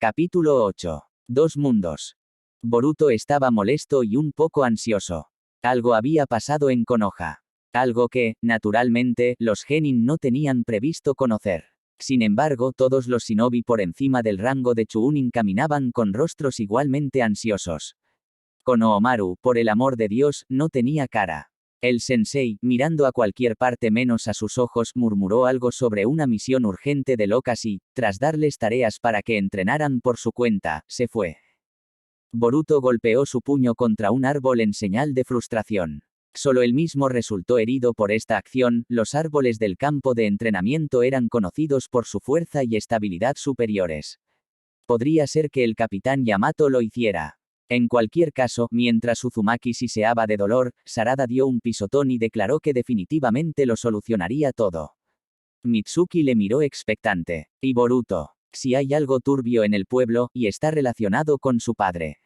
Capítulo 8. Dos mundos. Boruto estaba molesto y un poco ansioso. Algo había pasado en Konoha. Algo que, naturalmente, los genin no tenían previsto conocer. Sin embargo, todos los shinobi por encima del rango de Chuunin caminaban con rostros igualmente ansiosos. Konohamaru, por el amor de Dios, no tenía cara. El sensei, mirando a cualquier parte menos a sus ojos, murmuró algo sobre una misión urgente de Locas y, tras darles tareas para que entrenaran por su cuenta, se fue. Boruto golpeó su puño contra un árbol en señal de frustración. Solo él mismo resultó herido por esta acción. Los árboles del campo de entrenamiento eran conocidos por su fuerza y estabilidad superiores. Podría ser que el capitán Yamato lo hiciera. En cualquier caso, mientras Uzumaki siseaba de dolor, Sarada dio un pisotón y declaró que definitivamente lo solucionaría todo. Mitsuki le miró expectante. Y Boruto, si hay algo turbio en el pueblo, y está relacionado con su padre.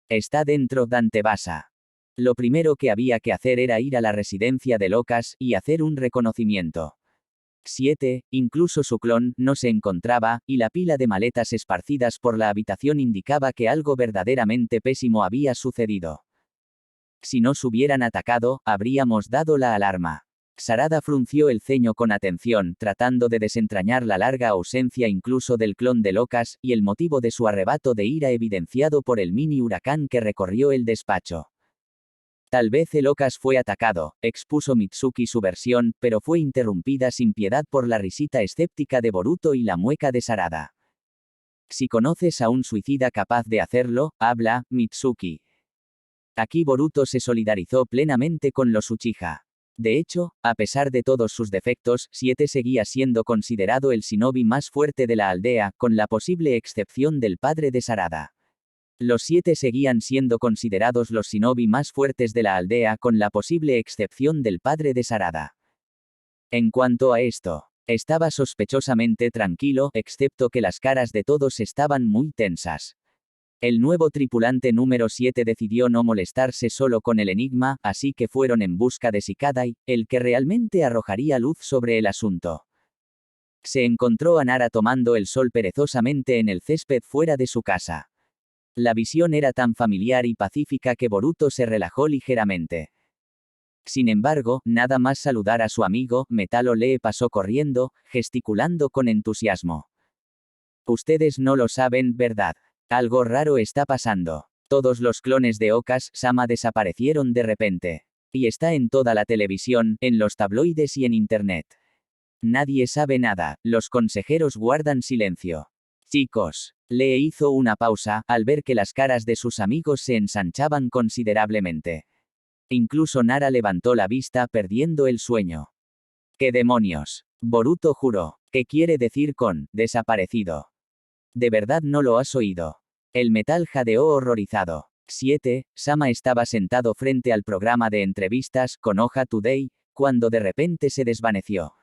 Está dentro Dantebasa. Lo primero que había que hacer era ir a la residencia de Locas y hacer un reconocimiento. 7. Incluso su clon no se encontraba, y la pila de maletas esparcidas por la habitación indicaba que algo verdaderamente pésimo había sucedido. Si nos hubieran atacado, habríamos dado la alarma. Sarada frunció el ceño con atención, tratando de desentrañar la larga ausencia incluso del clon de Locas, y el motivo de su arrebato de ira evidenciado por el mini huracán que recorrió el despacho. Tal vez el Locas fue atacado, expuso Mitsuki su versión, pero fue interrumpida sin piedad por la risita escéptica de Boruto y la mueca de Sarada. Si conoces a un suicida capaz de hacerlo, habla, Mitsuki. Aquí Boruto se solidarizó plenamente con los Uchiha. De hecho, a pesar de todos sus defectos, 7 seguía siendo considerado el shinobi más fuerte de la aldea, con la posible excepción del padre de Sarada. Los 7 seguían siendo considerados los shinobi más fuertes de la aldea con la posible excepción del padre de Sarada. En cuanto a esto, estaba sospechosamente tranquilo, excepto que las caras de todos estaban muy tensas. El nuevo tripulante número 7 decidió no molestarse solo con el enigma, así que fueron en busca de Shikadai, el que realmente arrojaría luz sobre el asunto. Se encontró a Nara tomando el sol perezosamente en el césped fuera de su casa. La visión era tan familiar y pacífica que Boruto se relajó ligeramente. Sin embargo, nada más saludar a su amigo, Metalo le pasó corriendo, gesticulando con entusiasmo. Ustedes no lo saben, ¿verdad? Algo raro está pasando. Todos los clones de Okas-sama desaparecieron de repente. Y está en toda la televisión, en los tabloides y en internet. Nadie sabe nada, los consejeros guardan silencio. Chicos, Lee hizo una pausa, al ver que las caras de sus amigos se ensanchaban considerablemente. Incluso Nara levantó la vista perdiendo el sueño. ¿Qué demonios? Boruto juró. ¿Qué quiere decir con desaparecido? ¿De verdad no lo has oído? El metal jadeó horrorizado. 7. Sama estaba sentado frente al programa de entrevistas Konoha Today, cuando de repente se desvaneció.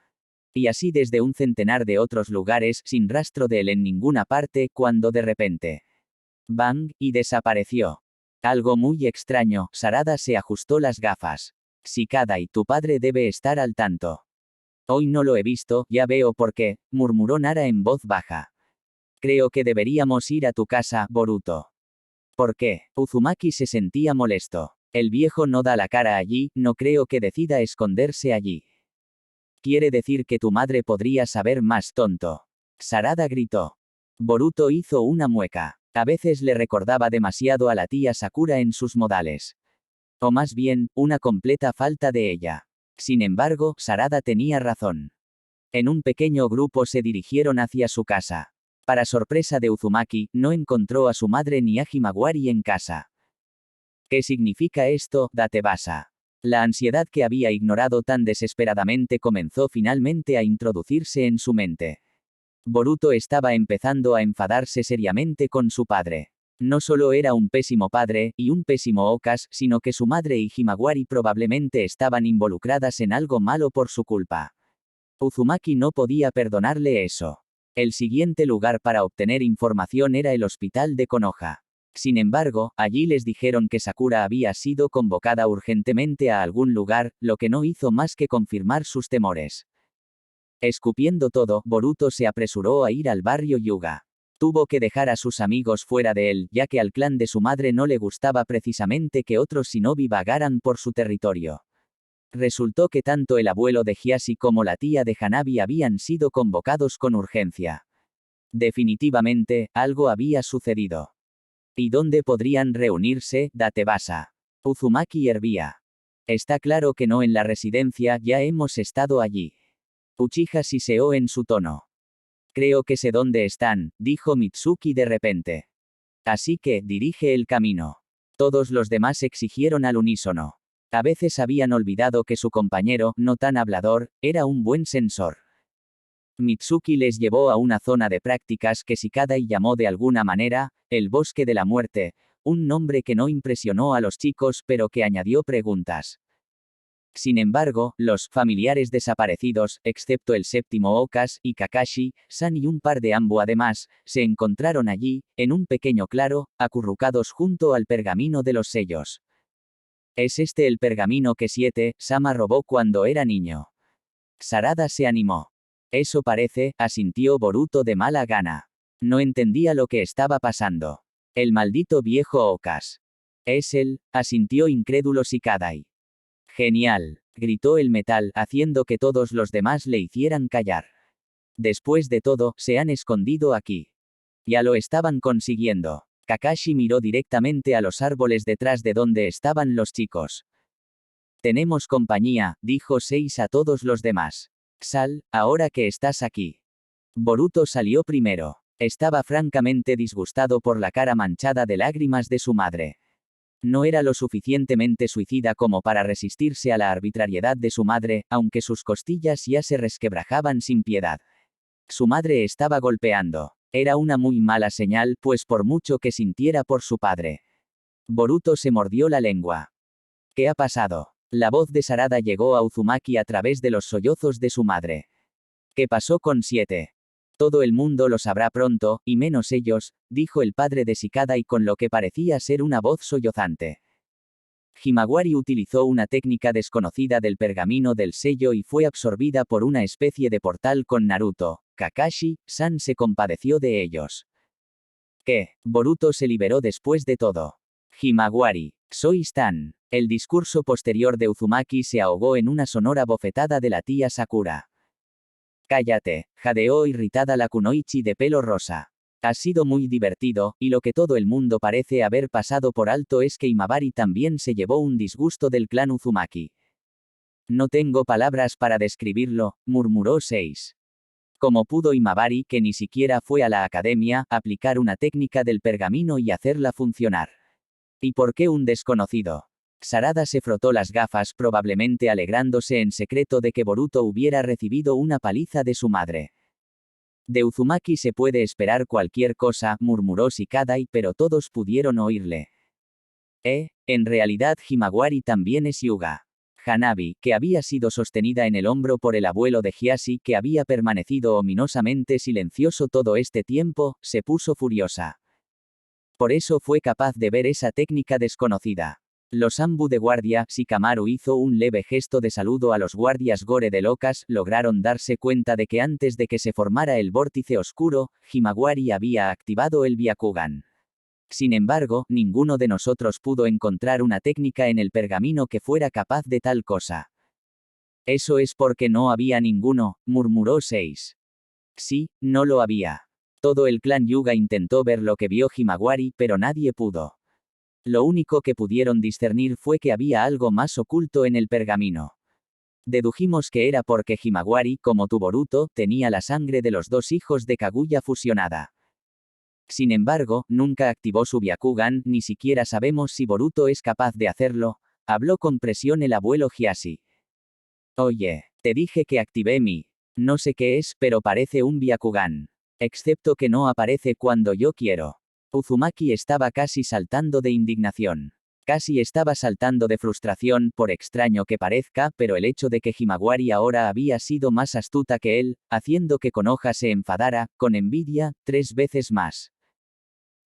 Y así desde un centenar de otros lugares, sin rastro de él en ninguna parte, cuando de repente. Bang, y desapareció. Algo muy extraño. Sarada se ajustó las gafas. Shikadai, tu padre debe estar al tanto. Hoy no lo he visto, ya veo por qué, murmuró Nara en voz baja. Creo que deberíamos ir a tu casa, Boruto. ¿Por qué? Uzumaki se sentía molesto. El viejo no da la cara allí, no creo que decida esconderse allí. Quiere decir que tu madre podría saber más, tonto. Sarada gritó. Boruto hizo una mueca. A veces le recordaba demasiado a la tía Sakura en sus modales. O más bien, una completa falta de ella. Sin embargo, Sarada tenía razón. En un pequeño grupo se dirigieron hacia su casa. Para sorpresa de Uzumaki, no encontró a su madre ni a Himawari en casa. ¿Qué significa esto, Datebasa? La ansiedad que había ignorado tan desesperadamente comenzó finalmente a introducirse en su mente. Boruto estaba empezando a enfadarse seriamente con su padre. No solo era un pésimo padre, y un pésimo Okas, sino que su madre y Himawari probablemente estaban involucradas en algo malo por su culpa. Uzumaki no podía perdonarle eso. El siguiente lugar para obtener información era el hospital de Konoha. Sin embargo, allí les dijeron que Sakura había sido convocada urgentemente a algún lugar, lo que no hizo más que confirmar sus temores. Escupiendo todo, Boruto se apresuró a ir al barrio Yuga. Tuvo que dejar a sus amigos fuera de él, ya que al clan de su madre no le gustaba precisamente que otros shinobi vagaran por su territorio. Resultó que tanto el abuelo de Hiashi como la tía de Hanabi habían sido convocados con urgencia. Definitivamente, algo había sucedido. ¿Y dónde podrían reunirse? Datebasa. Uzumaki hervía. Está claro que no en la residencia, ya hemos estado allí. Uchiha siseó en su tono. Creo que sé dónde están, dijo Mitsuki de repente. Así que, dirige el camino. Todos los demás exigieron al unísono. A veces habían olvidado que su compañero, no tan hablador, era un buen sensor. Mitsuki les llevó a una zona de prácticas que Shikadai llamó de alguna manera, el Bosque de la Muerte, un nombre que no impresionó a los chicos pero que añadió preguntas. Sin embargo, los familiares desaparecidos, excepto el séptimo Okas y Kakashi, San y un par de Ambu además, se encontraron allí, en un pequeño claro, acurrucados junto al pergamino de los sellos. ¿Es este el pergamino que Sama robó cuando era niño? Sarada se animó. Eso parece, asintió Boruto de mala gana. No entendía lo que estaba pasando. El maldito viejo Okas. Es él, asintió incrédulo Shikadai. Genial, gritó el metal, haciendo que todos los demás le hicieran callar. Después de todo, se han escondido aquí. Ya lo estaban consiguiendo. Kakashi miró directamente a los árboles detrás de donde estaban los chicos. Tenemos compañía, dijo Seis a todos los demás. Sal, ahora que estás aquí. Boruto salió primero. Estaba francamente disgustado por la cara manchada de lágrimas de su madre. No era lo suficientemente suicida como para resistirse a la arbitrariedad de su madre, aunque sus costillas ya se resquebrajaban sin piedad. Su madre estaba golpeando. Era una muy mala señal, pues por mucho que sintiera por su padre. Boruto se mordió la lengua. ¿Qué ha pasado? La voz de Sarada llegó a Uzumaki a través de los sollozos de su madre. ¿Qué pasó con 7? Todo el mundo lo sabrá pronto, y menos ellos, dijo el padre de Shikadai con lo que parecía ser una voz sollozante. Himawari utilizó una técnica desconocida del pergamino del sello y fue absorbida por una especie de portal con Naruto. Kakashi-san se compadeció de ellos. ¿Qué? Boruto se liberó después de todo. Himawari, sois tan. El discurso posterior de Uzumaki se ahogó en una sonora bofetada de la tía Sakura. Cállate, jadeó irritada la kunoichi de pelo rosa. Ha sido muy divertido, y lo que todo el mundo parece haber pasado por alto es que Imabari también se llevó un disgusto del clan Uzumaki. No tengo palabras para describirlo, murmuró Seis. ¿Cómo pudo Imabari, que ni siquiera fue a la academia, aplicar una técnica del pergamino y hacerla funcionar? ¿Y por qué un desconocido? Sarada se frotó las gafas, probablemente alegrándose en secreto de que Boruto hubiera recibido una paliza de su madre. De Uzumaki se puede esperar cualquier cosa, murmuró Shikadai, pero todos pudieron oírle. En realidad Himawari también es Hyuga. Hanabi, que había sido sostenida en el hombro por el abuelo de Hiashi, que había permanecido ominosamente silencioso todo este tiempo, se puso furiosa. Por eso fue capaz de ver esa técnica desconocida. Los Ambu de guardia, Shikamaru hizo un leve gesto de saludo a los guardias Gore de Okas, lograron darse cuenta de que antes de que se formara el vórtice oscuro, Himawari había activado el Byakugan. Sin embargo, ninguno de nosotros pudo encontrar una técnica en el pergamino que fuera capaz de tal cosa. Eso es porque no había ninguno, murmuró Seis. Sí, no lo había. Todo el clan Hyuga intentó ver lo que vio Himawari, pero nadie pudo. Lo único que pudieron discernir fue que había algo más oculto en el pergamino. Dedujimos que era porque Himawari, como tu Boruto, tenía la sangre de los dos hijos de Kaguya fusionada. Sin embargo, nunca activó su Byakugan, ni siquiera sabemos si Boruto es capaz de hacerlo, habló con presión el abuelo Hiashi. Oye, te dije que activé mi. No sé qué es, pero parece un Byakugan. Excepto que no aparece cuando yo quiero. Uzumaki estaba casi saltando de indignación. Casi estaba saltando de frustración, por extraño que parezca, pero el hecho de que Himawari ahora había sido más astuta que él, haciendo que Konoha se enfadara, con envidia, 3 veces más.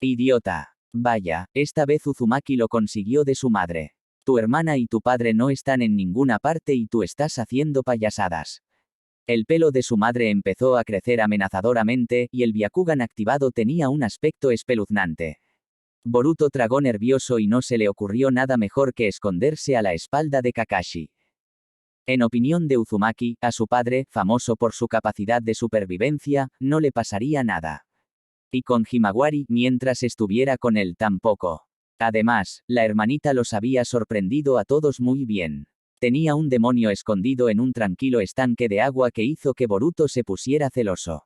Idiota. Vaya, esta vez Uzumaki lo consiguió de su madre. Tu hermana y tu padre no están en ninguna parte y tú estás haciendo payasadas. El pelo de su madre empezó a crecer amenazadoramente, y el Byakugan activado tenía un aspecto espeluznante. Boruto tragó nervioso y no se le ocurrió nada mejor que esconderse a la espalda de Kakashi. En opinión de Uzumaki, a su padre, famoso por su capacidad de supervivencia, no le pasaría nada. Y con Himawari, mientras estuviera con él, tampoco. Además, la hermanita los había sorprendido a todos muy bien. Tenía un demonio escondido en un tranquilo estanque de agua que hizo que Boruto se pusiera celoso.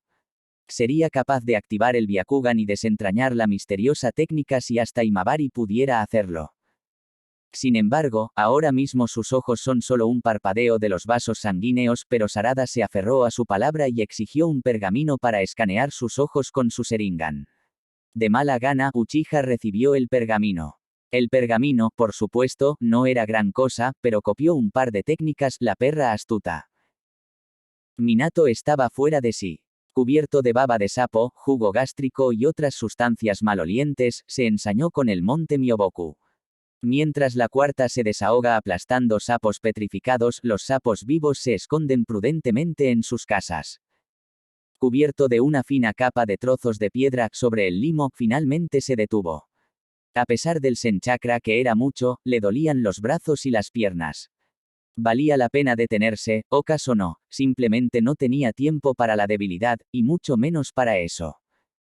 Sería capaz de activar el Byakugan y desentrañar la misteriosa técnica si hasta Himawari pudiera hacerlo. Sin embargo, ahora mismo sus ojos son solo un parpadeo de los vasos sanguíneos, pero Sarada se aferró a su palabra y exigió un pergamino para escanear sus ojos con su Sharingan. De mala gana, Uchiha recibió el pergamino. El pergamino, por supuesto, no era gran cosa, pero copió un par de técnicas, la perra astuta. Minato estaba fuera de sí. Cubierto de baba de sapo, jugo gástrico y otras sustancias malolientes, se ensañó con el monte Myoboku. Mientras la cuarta se desahoga aplastando sapos petrificados, los sapos vivos se esconden prudentemente en sus casas. Cubierto de una fina capa de trozos de piedra sobre el limo, finalmente se detuvo. A pesar del senchakra que era mucho, le dolían los brazos y las piernas. Valía la pena detenerse, ocas o no, simplemente no tenía tiempo para la debilidad, y mucho menos para eso.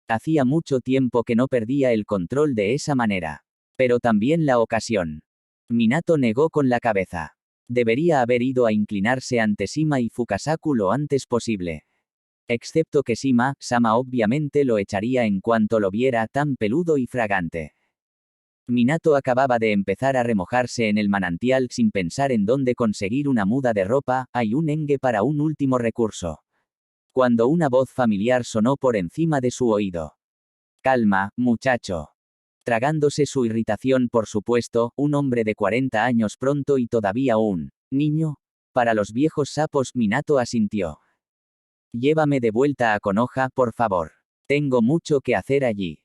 Hacía mucho tiempo que no perdía el control de esa manera. Pero también la ocasión. Minato negó con la cabeza. Debería haber ido a inclinarse ante Shima y Fukasaku lo antes posible. Excepto que Sama obviamente lo echaría en cuanto lo viera tan peludo y fragante. Minato acababa de empezar a remojarse en el manantial sin pensar en dónde conseguir una muda de ropa, hay un engue para un último recurso. Cuando una voz familiar sonó por encima de su oído. Calma, muchacho. Tragándose su irritación, por supuesto, un hombre de 40 años pronto y todavía un niño. Para los viejos sapos, Minato asintió. Llévame de vuelta a Konoha, por favor. Tengo mucho que hacer allí.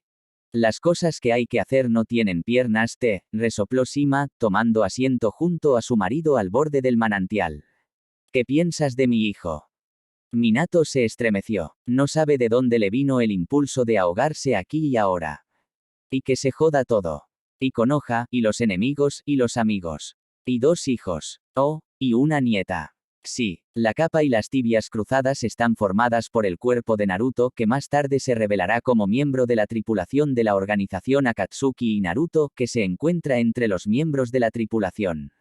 Las cosas que hay que hacer no tienen piernas, resopló Shima, tomando asiento junto a su marido al borde del manantial. ¿Qué piensas de mi hijo? Minato se estremeció. No sabe de dónde le vino el impulso de ahogarse aquí y ahora. Y que se joda todo. Y Konoha, y los enemigos, y los amigos. Y 2 hijos. Oh, y una nieta. Sí, la capa y las tibias cruzadas están formadas por el cuerpo de Naruto, que más tarde se revelará como miembro de la tripulación de la organización Akatsuki y Naruto, que se encuentra entre los miembros de la tripulación.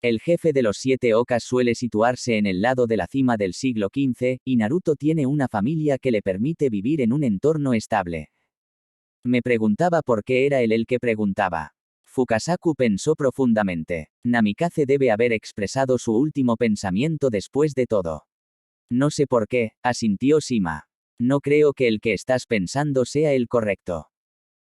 El jefe de los 7 Hokas suele situarse en el lado de la cima del siglo XV, y Naruto tiene una familia que le permite vivir en un entorno estable. Me preguntaba por qué era él el que preguntaba. Fukasaku pensó profundamente. Namikaze debe haber expresado su último pensamiento después de todo. No sé por qué, asintió Shima. No creo que el que estás pensando sea el correcto.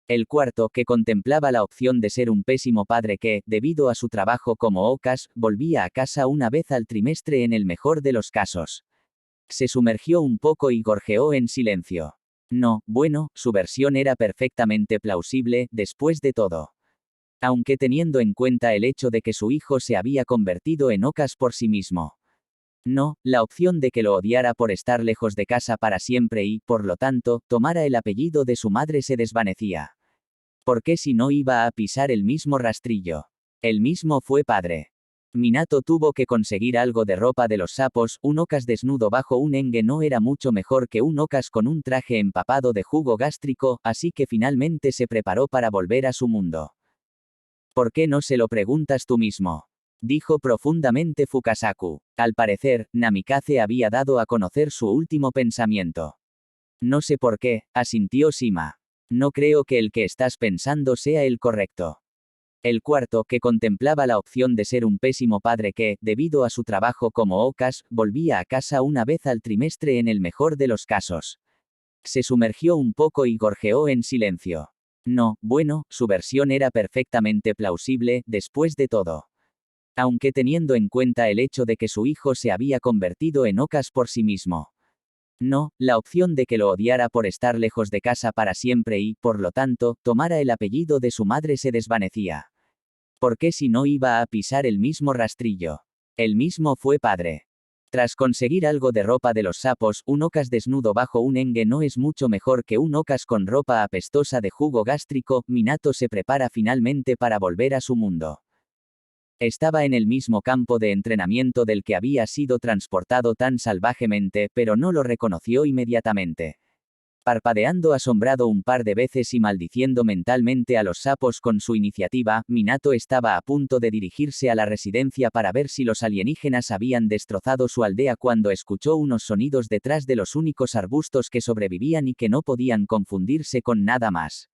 El cuarto, que contemplaba la opción de ser un pésimo padre que, debido a su trabajo como Hokas, volvía a casa una vez al trimestre en el mejor de los casos. Se sumergió un poco y gorjeó en silencio. No, bueno, su versión era perfectamente plausible, después de todo. Aunque teniendo en cuenta el hecho de que su hijo se había convertido en Hokas por sí mismo. No, la opción de que lo odiara por estar lejos de casa para siempre y, por lo tanto, tomara el apellido de su madre se desvanecía. ¿Por qué si no iba a pisar el mismo rastrillo? Él mismo fue padre. Minato tuvo que conseguir algo de ropa de los sapos, un Hokas desnudo bajo un engue no era mucho mejor que un Hokas con un traje empapado de jugo gástrico, así que finalmente se preparó para volver a su mundo. ¿Por qué no se lo preguntas tú mismo? Dijo profundamente Fukasaku. Al parecer, Namikaze había dado a conocer su último pensamiento. No sé por qué, asintió Shima. No creo que el que estás pensando sea el correcto. El cuarto, que contemplaba la opción de ser un pésimo padre que, debido a su trabajo como Hokas, volvía a casa una vez al trimestre en el mejor de los casos. Se sumergió un poco y gorjeó en silencio. No, bueno, su versión era perfectamente plausible, después de todo. Aunque teniendo en cuenta el hecho de que su hijo se había convertido en Hokas por sí mismo. No, la opción de que lo odiara por estar lejos de casa para siempre y, por lo tanto, tomara el apellido de su madre se desvanecía. ¿Por qué si no iba a pisar el mismo rastrillo? Él mismo fue padre. Tras conseguir algo de ropa de los sapos, un ocas desnudo bajo un engue no es mucho mejor que un ocas con ropa apestosa de jugo gástrico. Minato se prepara finalmente para volver a su mundo. Estaba en el mismo campo de entrenamiento del que había sido transportado tan salvajemente, pero no lo reconoció inmediatamente. Parpadeando asombrado un par de veces y maldiciendo mentalmente a los sapos con su iniciativa, Minato estaba a punto de dirigirse a la residencia para ver si los alienígenas habían destrozado su aldea cuando escuchó unos sonidos detrás de los únicos arbustos que sobrevivían y que no podían confundirse con nada más.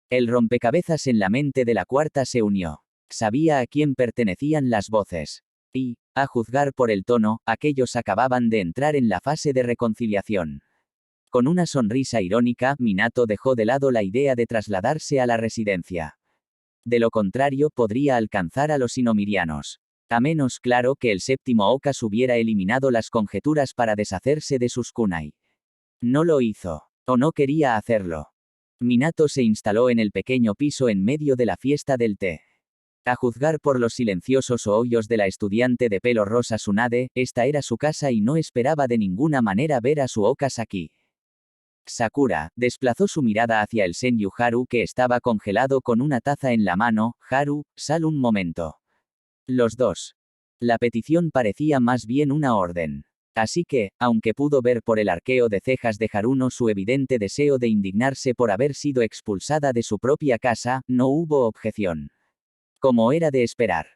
El rompecabezas en la mente de la cuarta se unió. Sabía a quién pertenecían las voces. Y, a juzgar por el tono, aquellos acababan de entrar en la fase de reconciliación. Con una sonrisa irónica, Minato dejó de lado la idea de trasladarse a la residencia. De lo contrario, podría alcanzar a los inomirianos. A menos claro que el séptimo Ocas hubiera eliminado las conjeturas para deshacerse de sus kunai. No lo hizo. O no quería hacerlo. Minato se instaló en el pequeño piso en medio de la fiesta del té. A juzgar por los silenciosos ohollos de la estudiante de pelo rosa Tsunade, esta era su casa y no esperaba de ninguna manera ver a su Ocas aquí. Sakura desplazó su mirada hacia el Senju Haru que estaba congelado con una taza en la mano. Haru, sal un momento. Los dos. La petición parecía más bien una orden. Así que, aunque pudo ver por el arqueo de cejas de Haruno su evidente deseo de indignarse por haber sido expulsada de su propia casa, no hubo objeción. Como era de esperar.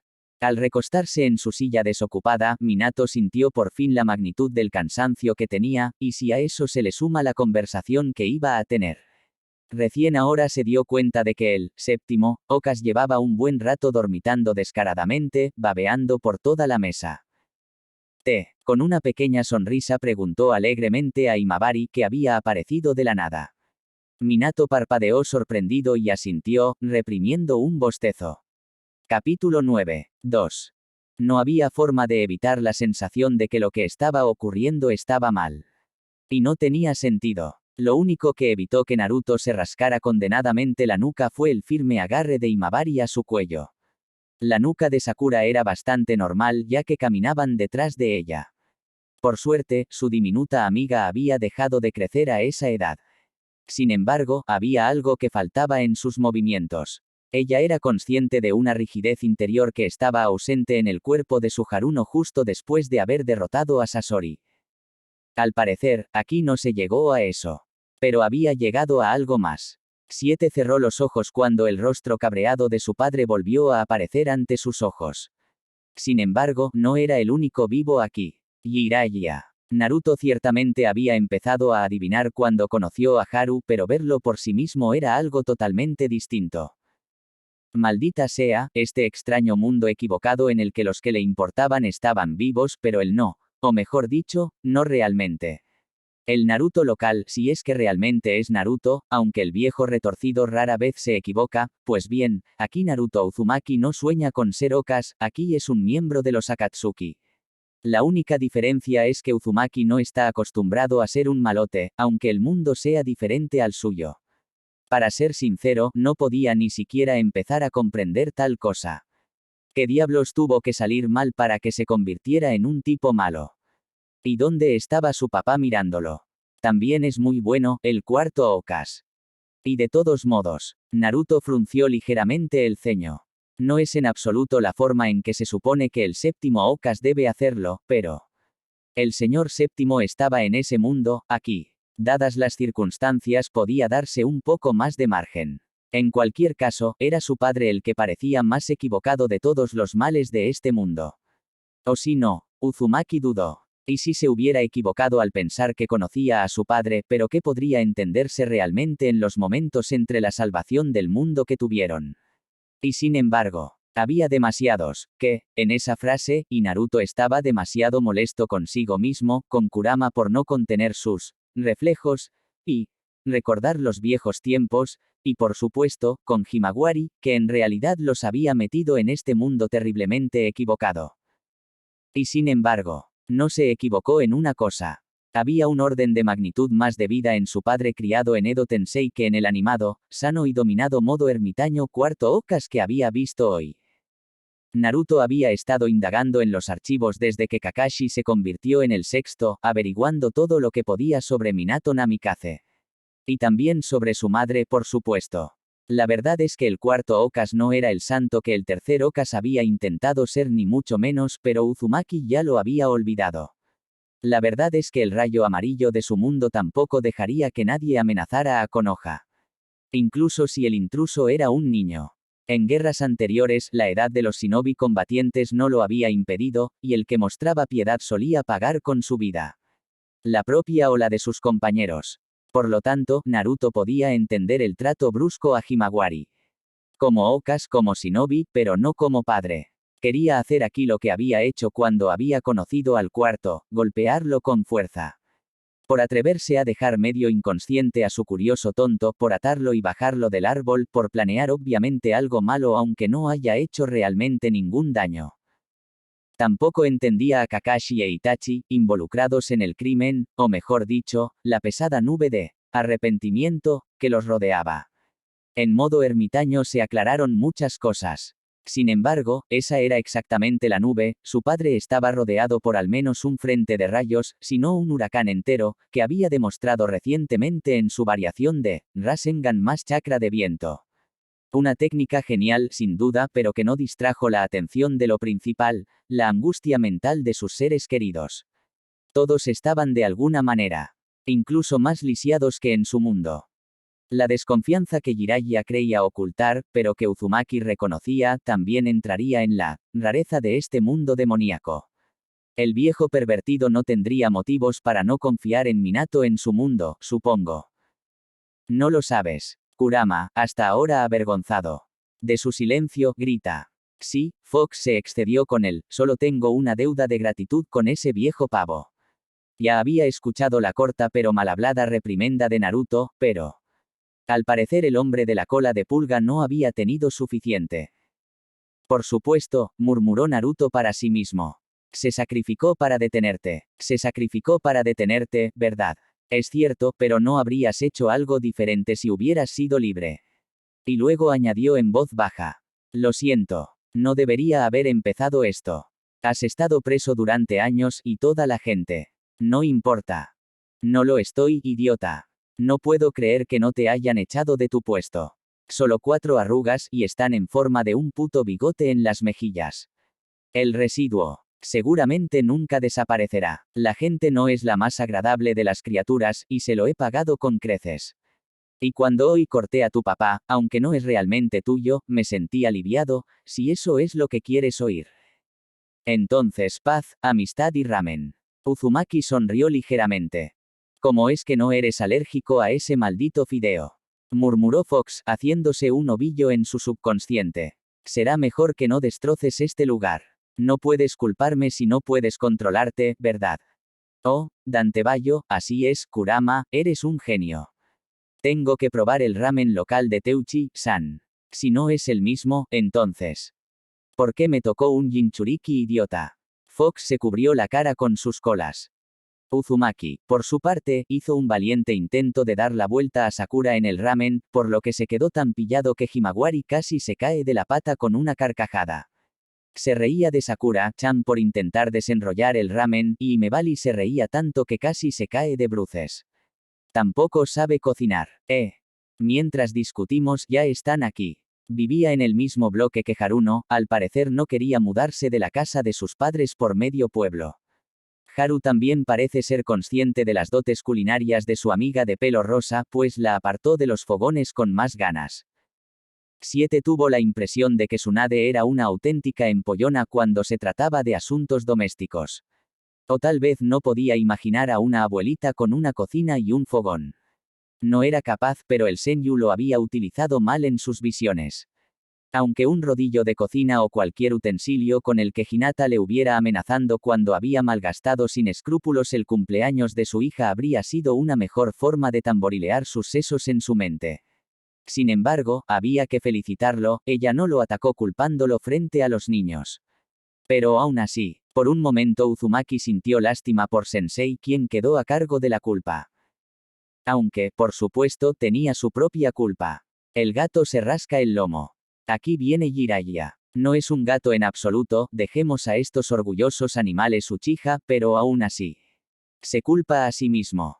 Al recostarse en su silla desocupada, Minato sintió por fin la magnitud del cansancio que tenía, y si a eso se le suma la conversación que iba a tener. Recién ahora se dio cuenta de que el séptimo Ocas llevaba un buen rato dormitando descaradamente, babeando por toda la mesa. Con una pequeña sonrisa preguntó alegremente a Imabari que había aparecido de la nada. Minato parpadeó sorprendido y asintió, reprimiendo un bostezo. Capítulo 9. 2. No había forma de evitar la sensación de que lo que estaba ocurriendo estaba mal. Y no tenía sentido. Lo único que evitó que Naruto se rascara condenadamente la nuca fue el firme agarre de Imabari a su cuello. La nuca de Sakura era bastante normal ya que caminaban detrás de ella. Por suerte, su diminuta amiga había dejado de crecer a esa edad. Sin embargo, había algo que faltaba en sus movimientos. Ella era consciente de una rigidez interior que estaba ausente en el cuerpo de su Haruno justo después de haber derrotado a Sasori. Al parecer, aquí no se llegó a eso. Pero había llegado a algo más. 7 cerró los ojos cuando el rostro cabreado de su padre volvió a aparecer ante sus ojos. Sin embargo, no era el único vivo aquí. Jiraiya. Naruto ciertamente había empezado a adivinar cuando conoció a Haru, pero verlo por sí mismo era algo totalmente distinto. Maldita sea, este extraño mundo equivocado en el que los que le importaban estaban vivos pero él no, o mejor dicho, no realmente. El Naruto local, si es que realmente es Naruto, aunque el viejo retorcido rara vez se equivoca, pues bien, aquí Naruto Uzumaki no sueña con ser Ocas, aquí es un miembro de los Akatsuki. La única diferencia es que Uzumaki no está acostumbrado a ser un malote, aunque el mundo sea diferente al suyo. Para ser sincero, no podía ni siquiera empezar a comprender tal cosa. ¿Qué diablos tuvo que salir mal para que se convirtiera en un tipo malo? ¿Y dónde estaba su papá mirándolo? También es muy bueno, el cuarto Ocas. Y de todos modos, Naruto frunció ligeramente el ceño. No es en absoluto la forma en que se supone que el séptimo Ocas debe hacerlo, pero... El señor séptimo estaba en ese mundo, aquí. Dadas las circunstancias podía darse un poco más de margen. En cualquier caso, era su padre el que parecía más equivocado de todos los males de este mundo. O si no, Uzumaki dudó. ¿Y si se hubiera equivocado al pensar que conocía a su padre, pero que podría entenderse realmente en los momentos entre la salvación del mundo que tuvieron? Y sin embargo, había demasiados, en esa frase, y Naruto estaba demasiado molesto consigo mismo, con Kurama por no contener sus reflejos, y recordar los viejos tiempos, y por supuesto, con Himawari, que en realidad los había metido en este mundo terriblemente equivocado. Y sin embargo, no se equivocó en una cosa. Había un orden de magnitud más de vida en su padre criado en Edo Tensei que en el animado, sano y dominado modo ermitaño cuarto Ocas que había visto hoy. Naruto había estado indagando en los archivos desde que Kakashi se convirtió en el sexto, averiguando todo lo que podía sobre Minato Namikaze. Y también sobre su madre, por supuesto. La verdad es que el cuarto Hokage no era el santo que el tercer Hokage había intentado ser ni mucho menos, pero Uzumaki ya lo había olvidado. La verdad es que el rayo amarillo de su mundo tampoco dejaría que nadie amenazara a Konoha. Incluso si el intruso era un niño. En guerras anteriores, la edad de los shinobi combatientes no lo había impedido, y el que mostraba piedad solía pagar con su vida. La propia o la de sus compañeros. Por lo tanto, Naruto podía entender el trato brusco a Himawari. Como Hokage, como shinobi, pero no como padre. Quería hacer aquí lo que había hecho cuando había conocido al cuarto, golpearlo con fuerza. Por atreverse a dejar medio inconsciente a su curioso tonto, por atarlo y bajarlo del árbol, por planear obviamente algo malo aunque no haya hecho realmente ningún daño. Tampoco entendía a Kakashi e Itachi, involucrados en el crimen, o mejor dicho, la pesada nube de arrepentimiento que los rodeaba. En modo ermitaño se aclararon muchas cosas. Sin embargo, esa era exactamente la nube, su padre estaba rodeado por al menos un frente de rayos, si no un huracán entero, que había demostrado recientemente en su variación de Rasengan más chakra de viento. Una técnica genial, sin duda, pero que no distrajo la atención de lo principal, la angustia mental de sus seres queridos. Todos estaban de alguna manera, incluso más lisiados que en su mundo. La desconfianza que Jiraiya creía ocultar, pero que Uzumaki reconocía, también entraría en la rareza de este mundo demoníaco. El viejo pervertido no tendría motivos para no confiar en Minato en su mundo, supongo. No lo sabes. Kurama, hasta ahora avergonzado. De su silencio, grita. Sí, Fox se excedió con él, solo tengo una deuda de gratitud con ese viejo pavo. Ya había escuchado la corta pero mal hablada reprimenda de Naruto, pero... Al parecer el hombre de la cola de pulga no había tenido suficiente. Por supuesto, murmuró Naruto para sí mismo. Se sacrificó para detenerte. Se sacrificó para detenerte, ¿verdad? Es cierto, pero no habrías hecho algo diferente si hubieras sido libre. Y luego añadió en voz baja. Lo siento. No debería haber empezado esto. Has estado preso durante años y toda la gente. No importa. No lo estoy, idiota. No puedo creer que no te hayan echado de tu puesto. Solo 4 arrugas y están en forma de un puto bigote en las mejillas. El residuo. Seguramente nunca desaparecerá. La gente no es la más agradable de las criaturas, y se lo he pagado con creces. Y cuando hoy corté a tu papá, aunque no es realmente tuyo, me sentí aliviado, si eso es lo que quieres oír. Entonces paz, amistad y ramen. Uzumaki sonrió ligeramente. ¿Cómo es que no eres alérgico a ese maldito fideo? Murmuró Fox, haciéndose un ovillo en su subconsciente. Será mejor que no destroces este lugar. No puedes culparme si no puedes controlarte, ¿verdad? Oh, Dantebayo, así es, Kurama, eres un genio. Tengo que probar el ramen local de Teuchi-san. Si no es el mismo, entonces. ¿Por qué me tocó un Jinchuriki idiota? Fox se cubrió la cara con sus colas. Uzumaki, por su parte, hizo un valiente intento de dar la vuelta a Sakura en el ramen, por lo que se quedó tan pillado que Himawari casi se cae de la pata con una carcajada. Se reía de Sakura-chan por intentar desenrollar el ramen, y Himebali se reía tanto que casi se cae de bruces. Tampoco sabe cocinar. Mientras discutimos, ya están aquí. Vivía en el mismo bloque que Haruno, al parecer no quería mudarse de la casa de sus padres por medio pueblo. Haru también parece ser consciente de las dotes culinarias de su amiga de pelo rosa, pues la apartó de los fogones con más ganas. 7 tuvo la impresión de que Tsunade era una auténtica empollona cuando se trataba de asuntos domésticos. O tal vez no podía imaginar a una abuelita con una cocina y un fogón. No era capaz, pero el Senju lo había utilizado mal en sus visiones. Aunque un rodillo de cocina o cualquier utensilio con el que Hinata le hubiera amenazando cuando había malgastado sin escrúpulos el cumpleaños de su hija habría sido una mejor forma de tamborilear sus sesos en su mente. Sin embargo, había que felicitarlo, ella no lo atacó culpándolo frente a los niños. Pero aún así, por un momento Uzumaki sintió lástima por Sensei, quien quedó a cargo de la culpa. Aunque, por supuesto, tenía su propia culpa. El gato se rasca el lomo. Aquí viene Jiraiya. No es un gato en absoluto, dejemos a estos orgullosos animales Uchiha, pero aún así. Se culpa a sí mismo.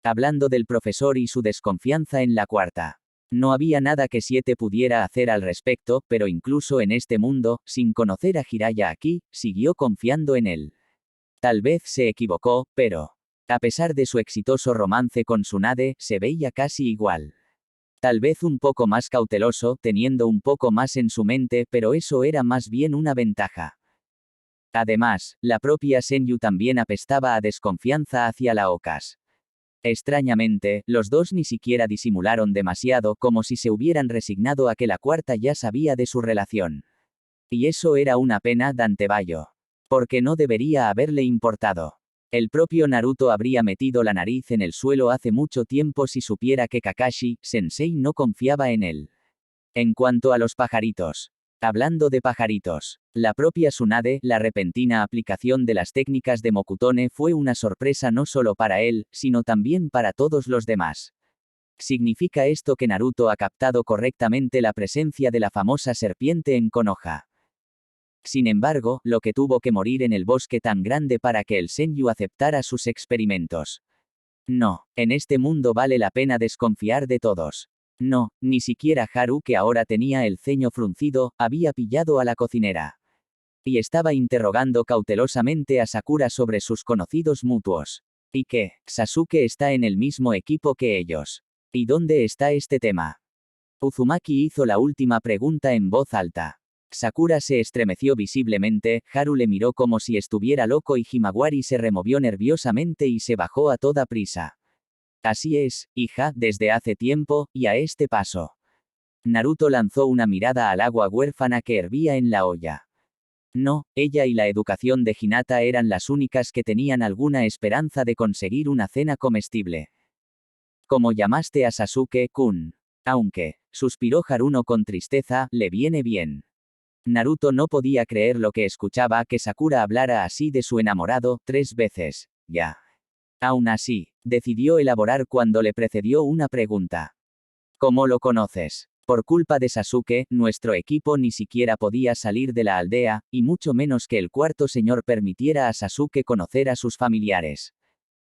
Hablando del profesor y su desconfianza en la cuarta. No había nada que Siete pudiera hacer al respecto, pero incluso en este mundo, sin conocer a Jiraiya aquí, siguió confiando en él. Tal vez se equivocó, pero, a pesar de su exitoso romance con Tsunade, se veía casi igual. Tal vez un poco más cauteloso, teniendo un poco más en su mente, pero eso era más bien una ventaja. Además, la propia Senju también apestaba a desconfianza hacia la Ocas. Extrañamente, los dos ni siquiera disimularon demasiado, como si se hubieran resignado a que la cuarta ya sabía de su relación. Y eso era una pena, Dantebayo. Porque no debería haberle importado. El propio Naruto habría metido la nariz en el suelo hace mucho tiempo si supiera que Kakashi-sensei no confiaba en él. En cuanto a los pajaritos. Hablando de pajaritos, la propia Tsunade, la repentina aplicación de las técnicas de Mokutone fue una sorpresa no solo para él, sino también para todos los demás. ¿Significa esto que Naruto ha captado correctamente la presencia de la famosa serpiente en Konoha? Sin embargo, lo que tuvo que morir en el bosque tan grande para que el Senju aceptara sus experimentos. No, en este mundo vale la pena desconfiar de todos. No, ni siquiera Haru, que ahora tenía el ceño fruncido, había pillado a la cocinera. Y estaba interrogando cautelosamente a Sakura sobre sus conocidos mutuos. ¿Y qué? Sasuke está en el mismo equipo que ellos. ¿Y dónde está este tema? Uzumaki hizo la última pregunta en voz alta. Sakura se estremeció visiblemente, Haru le miró como si estuviera loco y Himawari se removió nerviosamente y se bajó a toda prisa. Así es, hija, desde hace tiempo, y a este paso. Naruto lanzó una mirada al agua huérfana que hervía en la olla. No, ella y la educación de Hinata eran las únicas que tenían alguna esperanza de conseguir una cena comestible. Como llamaste a Sasuke-kun. Aunque, suspiró Haruno con tristeza, le viene bien. Naruto no podía creer lo que escuchaba, que Sakura hablara así de su enamorado 3 veces, ya. Aún así, decidió elaborar cuando le precedió una pregunta. ¿Cómo lo conoces? Por culpa de Sasuke, nuestro equipo ni siquiera podía salir de la aldea, y mucho menos que el cuarto señor permitiera a Sasuke conocer a sus familiares.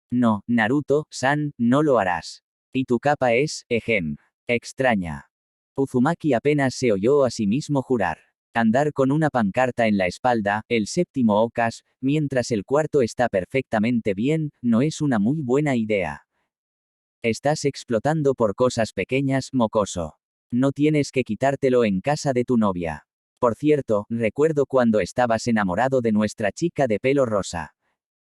No, Naruto-san, no lo harás. Y tu capa es, extraña. Uzumaki apenas se oyó a sí mismo jurar. Andar con una pancarta en la espalda, el séptimo Ocas, mientras el cuarto está perfectamente bien, no es una muy buena idea. Estás explotando por cosas pequeñas, mocoso. No tienes que quitártelo en casa de tu novia. Por cierto, recuerdo cuando estabas enamorado de nuestra chica de pelo rosa.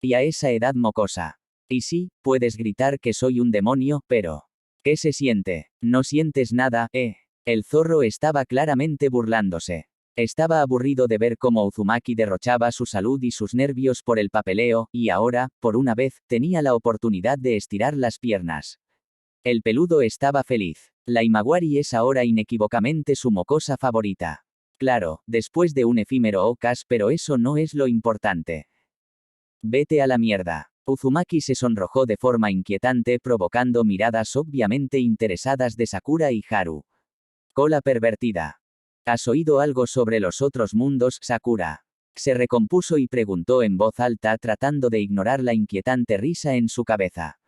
Y a esa edad, mocosa. Y sí, puedes gritar que soy un demonio, pero... ¿qué se siente? No sientes nada, ¿eh? El zorro estaba claramente burlándose. Estaba aburrido de ver cómo Uzumaki derrochaba su salud y sus nervios por el papeleo, y ahora, por una vez, tenía la oportunidad de estirar las piernas. El peludo estaba feliz. La Himawari es ahora inequívocamente su mocosa favorita. Claro, después de un efímero Ocas, pero eso no es lo importante. Vete a la mierda. Uzumaki se sonrojó de forma inquietante, provocando miradas obviamente interesadas de Sakura y Haru. Cola pervertida. ¿Has oído algo sobre los otros mundos, Sakura? Se recompuso y preguntó en voz alta, tratando de ignorar la inquietante risa en su cabeza.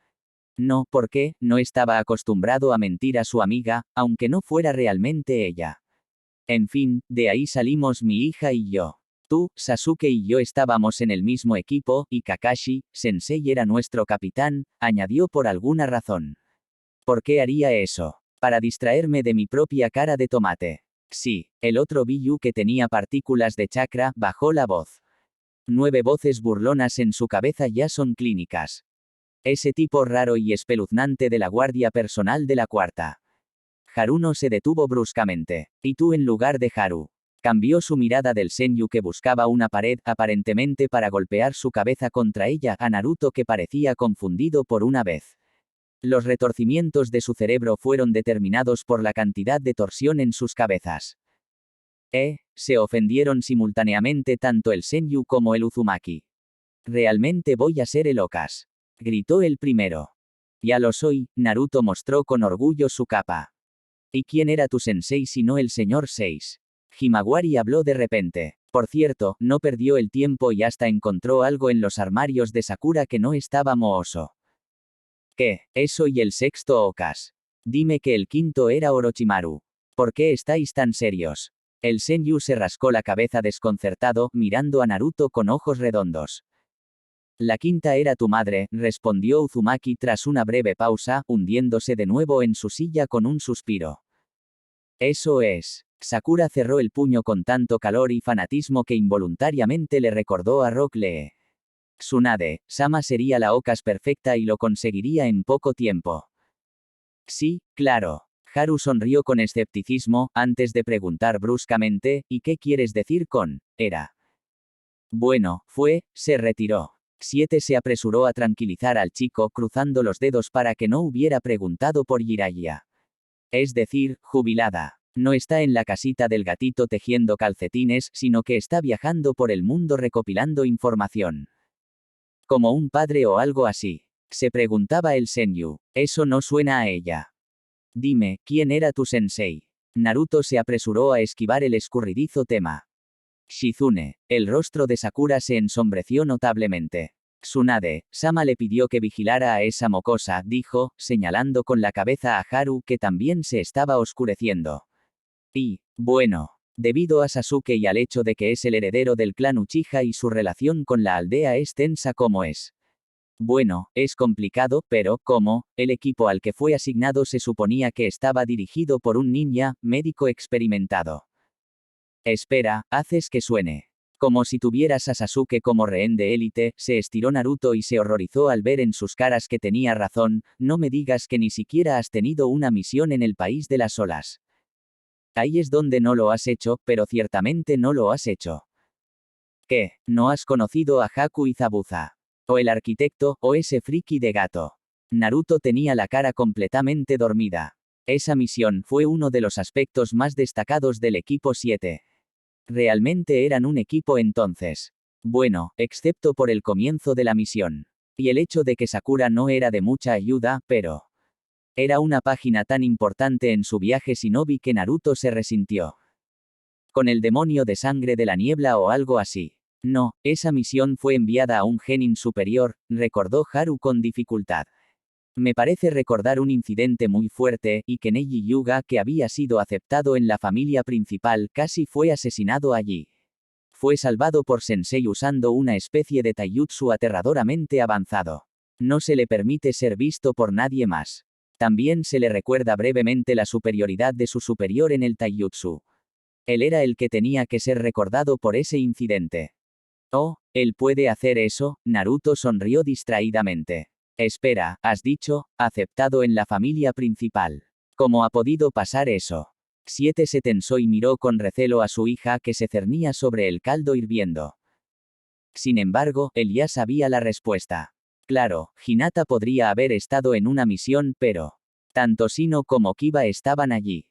No, porque, no estaba acostumbrado a mentir a su amiga, aunque no fuera realmente ella. En fin, de ahí salimos mi hija y yo. Tú, Sasuke y yo estábamos en el mismo equipo, y Kakashi-sensei era nuestro capitán, añadió por alguna razón. ¿Por qué haría eso? Para distraerme de mi propia cara de tomate. Sí, el otro Biju que tenía partículas de chakra, bajó la voz. 9 voces burlonas en su cabeza ya son clínicas. Ese tipo raro y espeluznante de la guardia personal de la cuarta. Haruno se detuvo bruscamente. ¿Y tú en lugar de Haru? Cambió su mirada del Senju que buscaba una pared, aparentemente para golpear su cabeza contra ella, a Naruto que parecía confundido por una vez. Los retorcimientos de su cerebro fueron determinados por la cantidad de torsión en sus cabezas. Se ofendieron simultáneamente tanto el Senju como el Uzumaki. Realmente voy a ser el Ocas. Gritó el primero. Ya lo soy, Naruto mostró con orgullo su capa. ¿Y quién era tu sensei sino el señor 6? Himawari habló de repente. Por cierto, no perdió el tiempo y hasta encontró algo en los armarios de Sakura que no estaba mohoso. ¿Qué? Eso y el sexto okas. Dime que el quinto era Orochimaru. ¿Por qué estáis tan serios? El Senju se rascó la cabeza desconcertado, mirando a Naruto con ojos redondos. La quinta era tu madre, respondió Uzumaki tras una breve pausa, hundiéndose de nuevo en su silla con un suspiro. Eso es. Sakura cerró el puño con tanto calor y fanatismo que involuntariamente le recordó a Rock Lee. Tsunade, Sama sería la Okas perfecta y lo conseguiría en poco tiempo. Sí, claro. Haru sonrió con escepticismo, antes de preguntar bruscamente, ¿y qué quieres decir con era? Bueno, se retiró. 7 se apresuró a tranquilizar al chico, cruzando los dedos para que no hubiera preguntado por Jiraiya. Es decir, jubilada. No está en la casita del gatito tejiendo calcetines, sino que está viajando por el mundo recopilando información. Como un padre o algo así. Se preguntaba el Senju. Eso no suena a ella. Dime, ¿quién era tu sensei? Naruto se apresuró a esquivar el escurridizo tema. Shizune. El rostro de Sakura se ensombreció notablemente. Tsunade, Sama le pidió que vigilara a esa mocosa, dijo, señalando con la cabeza a Haru que también se estaba oscureciendo. Y, bueno, debido a Sasuke y al hecho de que es el heredero del clan Uchiha y su relación con la aldea es tensa como es. Bueno, es complicado, pero, ¿cómo? El equipo al que fue asignado se suponía que estaba dirigido por un ninja, médico experimentado. Espera, haces que suene. Como si tuvieras a Sasuke como rehén de élite, se estiró Naruto y se horrorizó al ver en sus caras que tenía razón, no me digas que ni siquiera has tenido una misión en el país de las olas. Ahí es donde no lo has hecho, pero ciertamente no lo has hecho. ¿Qué? ¿No has conocido a Haku y Zabuza? O el arquitecto, o ese friki de gato. Naruto tenía la cara completamente dormida. Esa misión fue uno de los aspectos más destacados del equipo 7. Realmente eran un equipo entonces. Bueno, excepto por el comienzo de la misión. Y el hecho de que Sakura no era de mucha ayuda, pero... Era una página tan importante en su viaje shinobi que Naruto se resintió. Con el demonio de sangre de la niebla o algo así. No, esa misión fue enviada a un genin superior, recordó Haru con dificultad. Me parece recordar un incidente muy fuerte, y que Neji Hyuga, que había sido aceptado en la familia principal, casi fue asesinado allí. Fue salvado por Sensei usando una especie de taijutsu aterradoramente avanzado. No se le permite ser visto por nadie más. También se le recuerda brevemente la superioridad de su superior en el taijutsu. Él era el que tenía que ser recordado por ese incidente. Oh, ¿él puede hacer eso? Naruto sonrió distraídamente. Espera, has dicho, aceptado en la familia principal. ¿Cómo ha podido pasar eso? 7 se tensó y miró con recelo a su hija que se cernía sobre el caldo hirviendo. Sin embargo, él ya sabía la respuesta. Claro, Hinata podría haber estado en una misión, pero... Tanto Shino como Kiba estaban allí.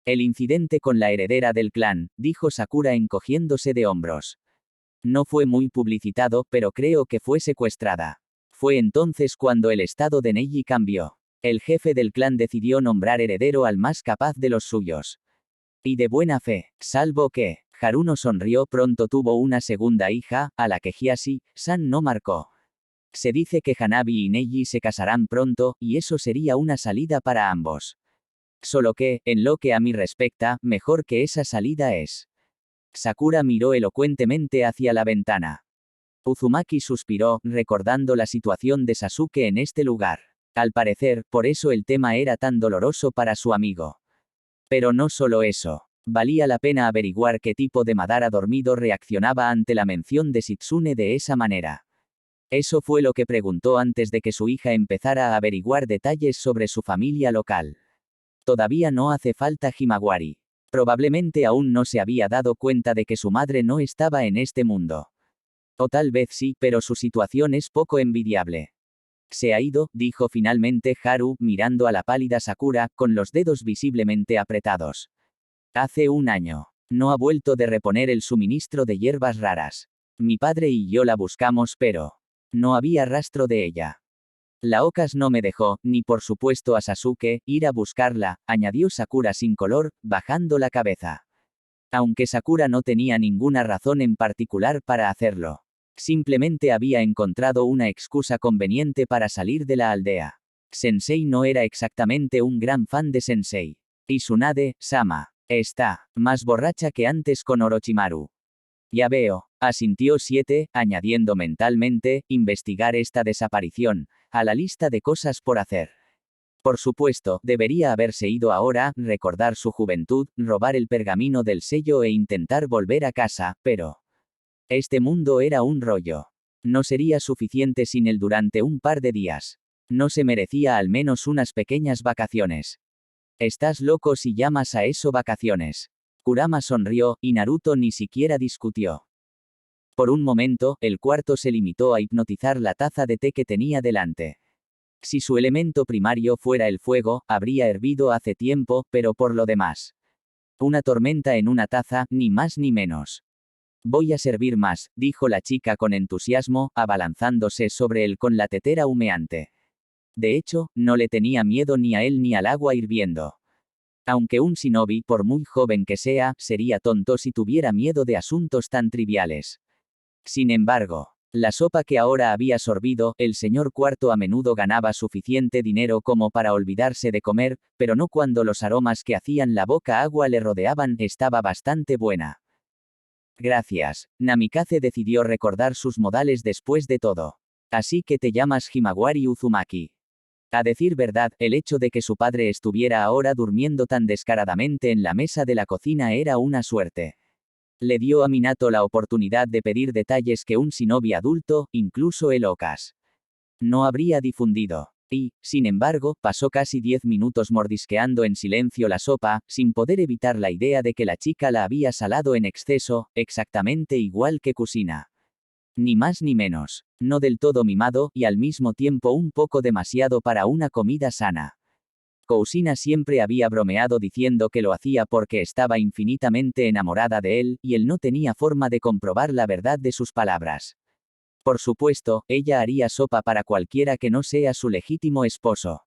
El incidente con la heredera del clan, dijo Sakura encogiéndose de hombros. No fue muy publicitado, pero creo que fue secuestrada. Fue entonces cuando el estado de Neji cambió. El jefe del clan decidió nombrar heredero al más capaz de los suyos. Y de buena fe, salvo que, Haruno sonrió pronto tuvo una segunda hija, a la que Hiashi-san no marcó. Se dice que Hanabi y Neji se casarán pronto, y eso sería una salida para ambos. Solo que, en lo que a mí respecta, mejor que esa salida es. Sakura miró elocuentemente hacia la ventana. Uzumaki suspiró, recordando la situación de Sasuke en este lugar. Al parecer, por eso el tema era tan doloroso para su amigo. Pero no solo eso. Valía la pena averiguar qué tipo de Madara dormido reaccionaba ante la mención de Shitsune de esa manera. Eso fue lo que preguntó antes de que su hija empezara a averiguar detalles sobre su familia local. Todavía no hace falta Himawari. Probablemente aún no se había dado cuenta de que su madre no estaba en este mundo. O tal vez sí, pero su situación es poco envidiable. Se ha ido, dijo finalmente Haru, mirando a la pálida Sakura, con los dedos visiblemente apretados. Hace un año. No ha vuelto de reponer el suministro de hierbas raras. Mi padre y yo la buscamos, pero... no había rastro de ella. La Okas no me dejó, ni por supuesto a Sasuke, ir a buscarla, añadió Sakura sin color, bajando la cabeza. Aunque Sakura no tenía ninguna razón en particular para hacerlo. Simplemente había encontrado una excusa conveniente para salir de la aldea. Sensei no era exactamente un gran fan de Sensei. Y Tsunade-sama está más borracha que antes con Orochimaru. Ya veo, asintió 7, añadiendo mentalmente, investigar esta desaparición, a la lista de cosas por hacer. Por supuesto, debería haberse ido ahora, recordar su juventud, robar el pergamino del sello e intentar volver a casa, pero... este mundo era un rollo. No sería suficiente sin él durante un par de días. No se merecía al menos unas pequeñas vacaciones. Estás loco si llamas a eso vacaciones. Kurama sonrió, y Naruto ni siquiera discutió. Por un momento, el cuarto se limitó a hipnotizar la taza de té que tenía delante. Si su elemento primario fuera el fuego, habría hervido hace tiempo, pero por lo demás. Una tormenta en una taza, ni más ni menos. Voy a servir más, dijo la chica con entusiasmo, abalanzándose sobre él con la tetera humeante. De hecho, no le tenía miedo ni a él ni al agua hirviendo. Aunque un shinobi, por muy joven que sea, sería tonto si tuviera miedo de asuntos tan triviales. Sin embargo, la sopa que ahora había sorbido, el señor Cuarto a menudo ganaba suficiente dinero como para olvidarse de comer, pero no cuando los aromas que hacían la boca agua le rodeaban, estaba bastante buena. Gracias, Namikaze decidió recordar sus modales después de todo. Así que te llamas Himawari Uzumaki. A decir verdad, el hecho de que su padre estuviera ahora durmiendo tan descaradamente en la mesa de la cocina era una suerte. Le dio a Minato la oportunidad de pedir detalles que un shinobi adulto, incluso el Okas, no habría difundido. Y, sin embargo, pasó casi 10 minutos mordisqueando en silencio la sopa, sin poder evitar la idea de que la chica la había salado en exceso, exactamente igual que Kusina. Ni más ni menos. No del todo mimado, y al mismo tiempo un poco demasiado para una comida sana. Kusina siempre había bromeado diciendo que lo hacía porque estaba infinitamente enamorada de él, y él no tenía forma de comprobar la verdad de sus palabras. Por supuesto, ella haría sopa para cualquiera que no sea su legítimo esposo.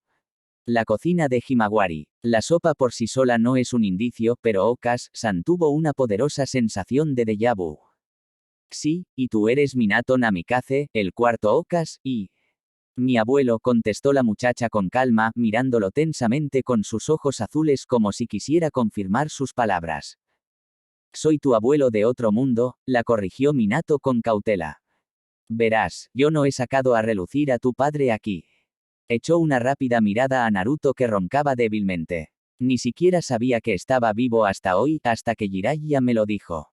La cocina de Himawari. La sopa por sí sola no es un indicio, pero Okas-san tuvo una poderosa sensación de déjà vu. Sí, y tú eres Minato Namikaze, el cuarto Okas, y... mi abuelo, contestó la muchacha con calma, mirándolo tensamente con sus ojos azules como si quisiera confirmar sus palabras. Soy tu abuelo de otro mundo, la corrigió Minato con cautela. Verás, yo no he sacado a relucir a tu padre aquí. Echó una rápida mirada a Naruto que roncaba débilmente. Ni siquiera sabía que estaba vivo hasta hoy, hasta que Jiraiya me lo dijo.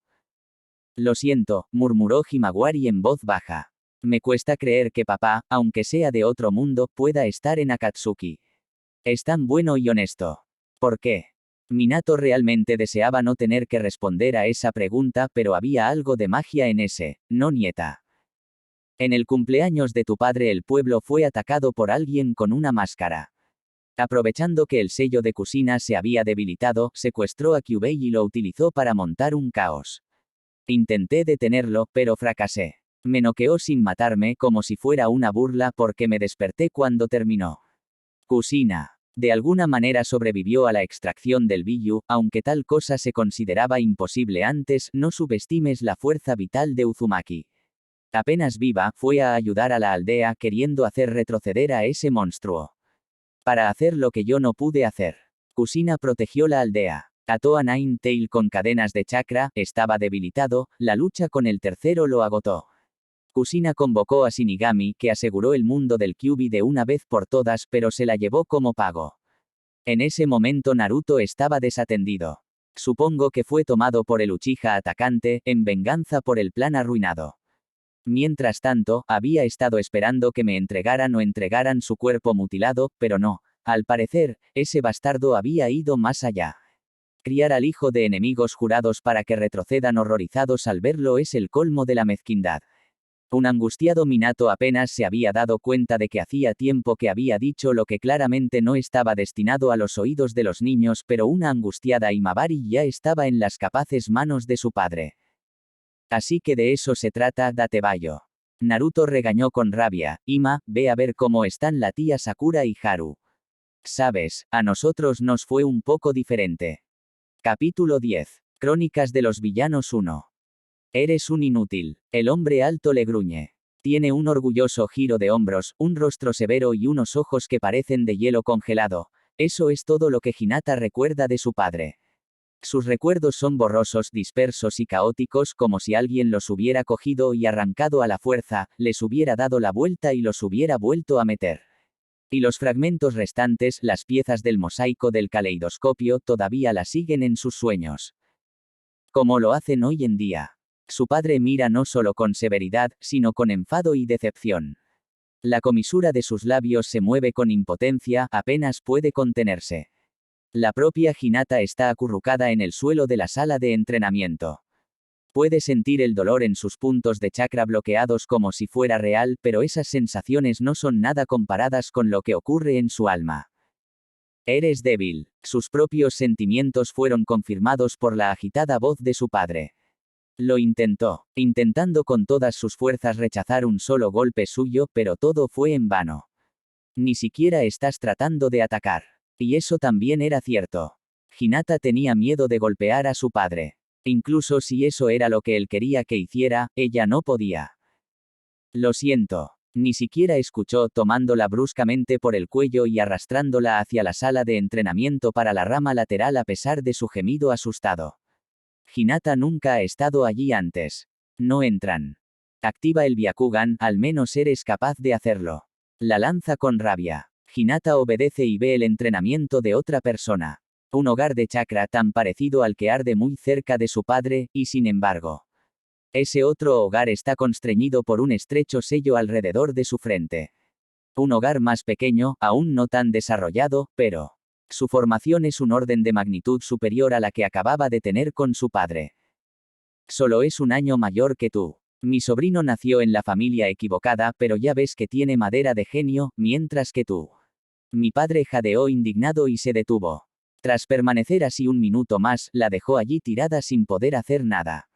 Lo siento, murmuró Himawari en voz baja. Me cuesta creer que papá, aunque sea de otro mundo, pueda estar en Akatsuki. Es tan bueno y honesto. ¿Por qué? Minato realmente deseaba no tener que responder a esa pregunta, pero había algo de magia en ese, no nieta. En el cumpleaños de tu padre el pueblo fue atacado por alguien con una máscara. Aprovechando que el sello de Kusina se había debilitado, secuestró a Kyubei y lo utilizó para montar un caos. Intenté detenerlo, pero fracasé. Me noqueó sin matarme como si fuera una burla porque me desperté cuando terminó. Kusina. De alguna manera sobrevivió a la extracción del Biyuu, aunque tal cosa se consideraba imposible antes, no subestimes la fuerza vital de Uzumaki. Apenas viva, fue a ayudar a la aldea queriendo hacer retroceder a ese monstruo. Para hacer lo que yo no pude hacer. Kusina protegió la aldea. Ató a Nine-Tail con cadenas de chakra, estaba debilitado, la lucha con el tercero lo agotó. Kusina convocó a Shinigami, que aseguró el mundo del Kyuubi de una vez por todas, pero se la llevó como pago. En ese momento Naruto estaba desatendido. Supongo que fue tomado por el Uchiha atacante, en venganza por el plan arruinado. Mientras tanto, había estado esperando que me entregaran o entregaran su cuerpo mutilado, pero no. Al parecer, ese bastardo había ido más allá. Criar al hijo de enemigos jurados para que retrocedan horrorizados al verlo es el colmo de la mezquindad. Un angustiado Minato apenas se había dado cuenta de que hacía tiempo que había dicho lo que claramente no estaba destinado a los oídos de los niños, pero una angustiada Imabari ya estaba en las capaces manos de su padre. Así que de eso se trata, Datebayo. Naruto regañó con rabia, Ima, ve a ver cómo están la tía Sakura y Haru. Sabes, a nosotros nos fue un poco diferente. Capítulo 10. Crónicas de los villanos 1. Eres un inútil. El hombre alto le gruñe. Tiene un orgulloso giro de hombros, un rostro severo y unos ojos que parecen de hielo congelado. Eso es todo lo que Hinata recuerda de su padre. Sus recuerdos son borrosos, dispersos y caóticos, como si alguien los hubiera cogido y arrancado a la fuerza, les hubiera dado la vuelta y los hubiera vuelto a meter. Y los fragmentos restantes, las piezas del mosaico del caleidoscopio, todavía la siguen en sus sueños. Como lo hacen hoy en día. Su padre mira no solo con severidad, sino con enfado y decepción. La comisura de sus labios se mueve con impotencia, apenas puede contenerse. La propia Hinata está acurrucada en el suelo de la sala de entrenamiento. Puede sentir el dolor en sus puntos de chakra bloqueados como si fuera real, pero esas sensaciones no son nada comparadas con lo que ocurre en su alma. Eres débil. Sus propios sentimientos fueron confirmados por la agitada voz de su padre. Lo intentó, intentando con todas sus fuerzas rechazar un solo golpe suyo, pero todo fue en vano. Ni siquiera estás tratando de atacar. Y eso también era cierto. Hinata tenía miedo de golpear a su padre. Incluso si eso era lo que él quería que hiciera, ella no podía. Lo siento. Ni siquiera escuchó, tomándola bruscamente por el cuello y arrastrándola hacia la sala de entrenamiento para la rama lateral a pesar de su gemido asustado. Hinata nunca ha estado allí antes. No entran. Activa el Byakugan, al menos eres capaz de hacerlo. La lanza con rabia. Hinata obedece y ve el entrenamiento de otra persona. Un hogar de chakra tan parecido al que arde muy cerca de su padre, y sin embargo. Ese otro hogar está constreñido por un estrecho sello alrededor de su frente. Un hogar más pequeño, aún no tan desarrollado, pero su formación es un orden de magnitud superior a la que acababa de tener con su padre. Solo es un año mayor que tú. Mi sobrino nació en la familia equivocada, pero ya ves que tiene madera de genio, mientras que tú. Mi padre jadeó indignado y se detuvo. Tras permanecer así un minuto más, la dejó allí tirada sin poder hacer nada.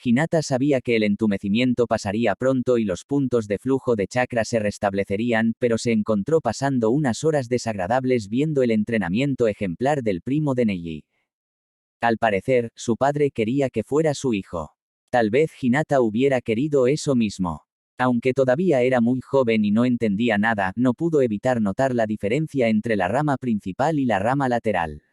Hinata sabía que el entumecimiento pasaría pronto y los puntos de flujo de chakra se restablecerían, pero se encontró pasando unas horas desagradables viendo el entrenamiento ejemplar del primo de Neji. Al parecer, su padre quería que fuera su hijo. Tal vez Hinata hubiera querido eso mismo. Aunque todavía era muy joven y no entendía nada, no pudo evitar notar la diferencia entre la rama principal y la rama lateral.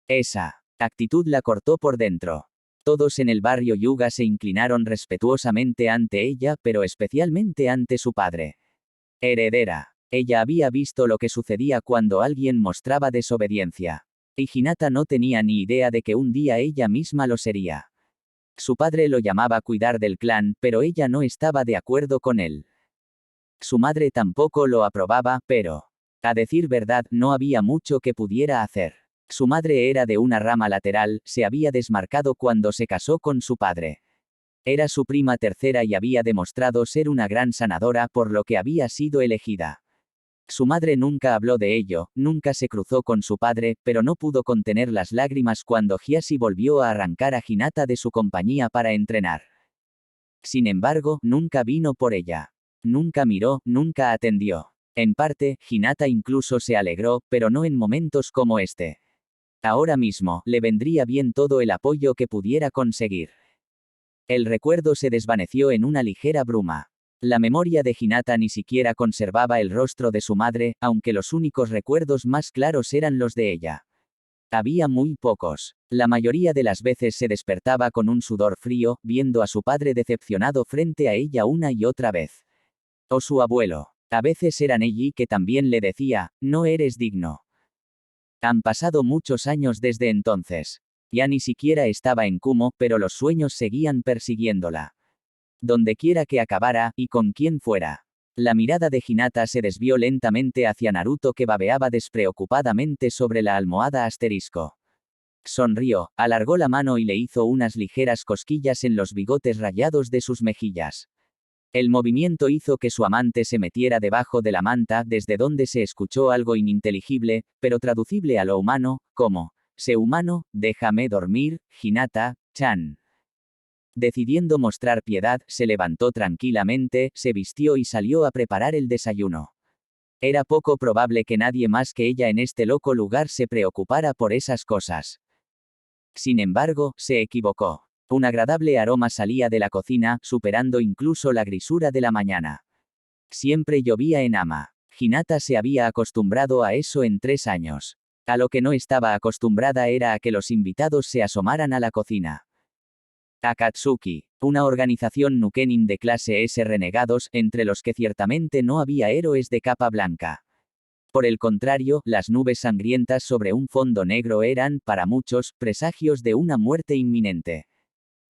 Esa actitud la cortó por dentro. Todos en el barrio Yuga se inclinaron respetuosamente ante ella, pero especialmente ante su padre. Heredera. Ella había visto lo que sucedía cuando alguien mostraba desobediencia. Y Hinata no tenía ni idea de que un día ella misma lo sería. Su padre lo llamaba cuidar del clan, pero ella no estaba de acuerdo con él. Su madre tampoco lo aprobaba, pero, a decir verdad, no había mucho que pudiera hacer. Su madre era de una rama lateral, se había desmarcado cuando se casó con su padre. Era su prima tercera y había demostrado ser una gran sanadora, por lo que había sido elegida. Su madre nunca habló de ello, nunca se cruzó con su padre, pero no pudo contener las lágrimas cuando Hiashi volvió a arrancar a Hinata de su compañía para entrenar. Sin embargo, nunca vino por ella. Nunca miró, nunca atendió. En parte, Hinata incluso se alegró, pero no en momentos como este. Ahora mismo, le vendría bien todo el apoyo que pudiera conseguir. El recuerdo se desvaneció en una ligera bruma. La memoria de Hinata ni siquiera conservaba el rostro de su madre, aunque los únicos recuerdos más claros eran los de ella. Había muy pocos. La mayoría de las veces se despertaba con un sudor frío, viendo a su padre decepcionado frente a ella una y otra vez. O su abuelo. A veces era Neji que también le decía, no eres digno. Han pasado muchos años desde entonces. Ya ni siquiera estaba en Kumo, pero los sueños seguían persiguiéndola. Donde quiera que acabara, y con quien fuera. La mirada de Hinata se desvió lentamente hacia Naruto que babeaba despreocupadamente sobre la almohada asterisco. Sonrió, alargó la mano y le hizo unas ligeras cosquillas en los bigotes rayados de sus mejillas. El movimiento hizo que su amante se metiera debajo de la manta, desde donde se escuchó algo ininteligible, pero traducible a lo humano, como, sé humano, déjame dormir, Hinata-chan. Decidiendo mostrar piedad, se levantó tranquilamente, se vistió y salió a preparar el desayuno. Era poco probable que nadie más que ella en este loco lugar se preocupara por esas cosas. Sin embargo, se equivocó. Un agradable aroma salía de la cocina, superando incluso la grisura de la mañana. Siempre llovía en Ama. Hinata se había acostumbrado a eso en 3 años. A lo que no estaba acostumbrada era a que los invitados se asomaran a la cocina. Akatsuki, una organización nukenin de clase S renegados, entre los que ciertamente no había héroes de capa blanca. Por el contrario, las nubes sangrientas sobre un fondo negro eran, para muchos, presagios de una muerte inminente.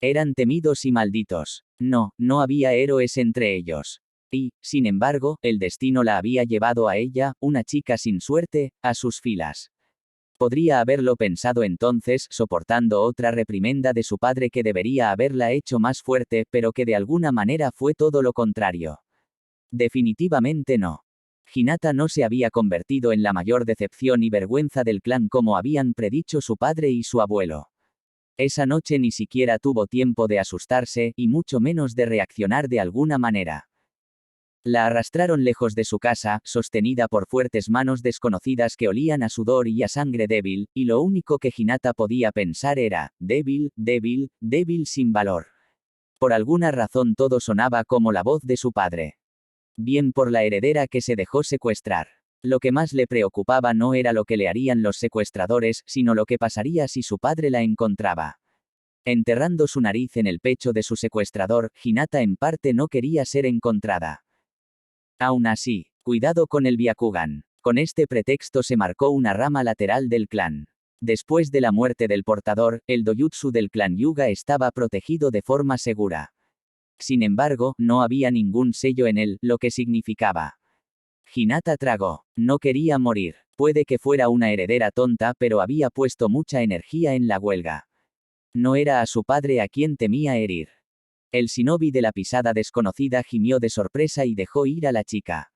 Eran temidos y malditos. No había héroes entre ellos. Y, sin embargo, el destino la había llevado a ella, una chica sin suerte, a sus filas. Podría haberlo pensado entonces, soportando otra reprimenda de su padre que debería haberla hecho más fuerte, pero que de alguna manera fue todo lo contrario. Definitivamente no. Hinata no se había convertido en la mayor decepción y vergüenza del clan como habían predicho su padre y su abuelo. Esa noche ni siquiera tuvo tiempo de asustarse, y mucho menos de reaccionar de alguna manera. La arrastraron lejos de su casa, sostenida por fuertes manos desconocidas que olían a sudor y a sangre débil, y lo único que Hinata podía pensar era, débil, débil, débil sin valor. Por alguna razón todo sonaba como la voz de su padre. Bien por la heredera que se dejó secuestrar. Lo que más le preocupaba no era lo que le harían los secuestradores, sino lo que pasaría si su padre la encontraba. Enterrando su nariz en el pecho de su secuestrador, Hinata en parte no quería ser encontrada. Aún así, cuidado con el Byakugan. Con este pretexto se marcó una rama lateral del clan. Después de la muerte del portador, el dojutsu del clan Hyuga estaba protegido de forma segura. Sin embargo, no había ningún sello en él, lo que significaba. Hinata tragó. No quería morir. Puede que fuera una heredera tonta, pero había puesto mucha energía en la huelga. No era a su padre a quien temía herir. El shinobi de la pisada desconocida gimió de sorpresa y dejó ir a la chica.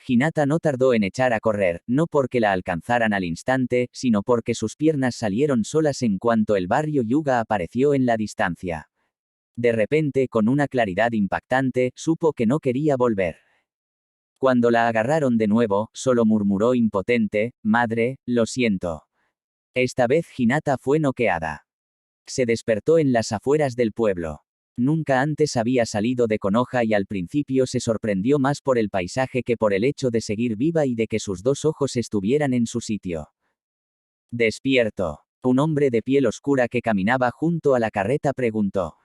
Hinata no tardó en echar a correr, no porque la alcanzaran al instante, sino porque sus piernas salieron solas en cuanto el barrio Hyuga apareció en la distancia. De repente, con una claridad impactante, supo que no quería volver. Cuando la agarraron de nuevo, solo murmuró impotente, «Madre, lo siento». Esta vez Hinata fue noqueada. Se despertó en las afueras del pueblo. Nunca antes había salido de Konoha y al principio se sorprendió más por el paisaje que por el hecho de seguir viva y de que sus 2 ojos estuvieran en su sitio. Despierto. Un hombre de piel oscura que caminaba junto a la carreta preguntó.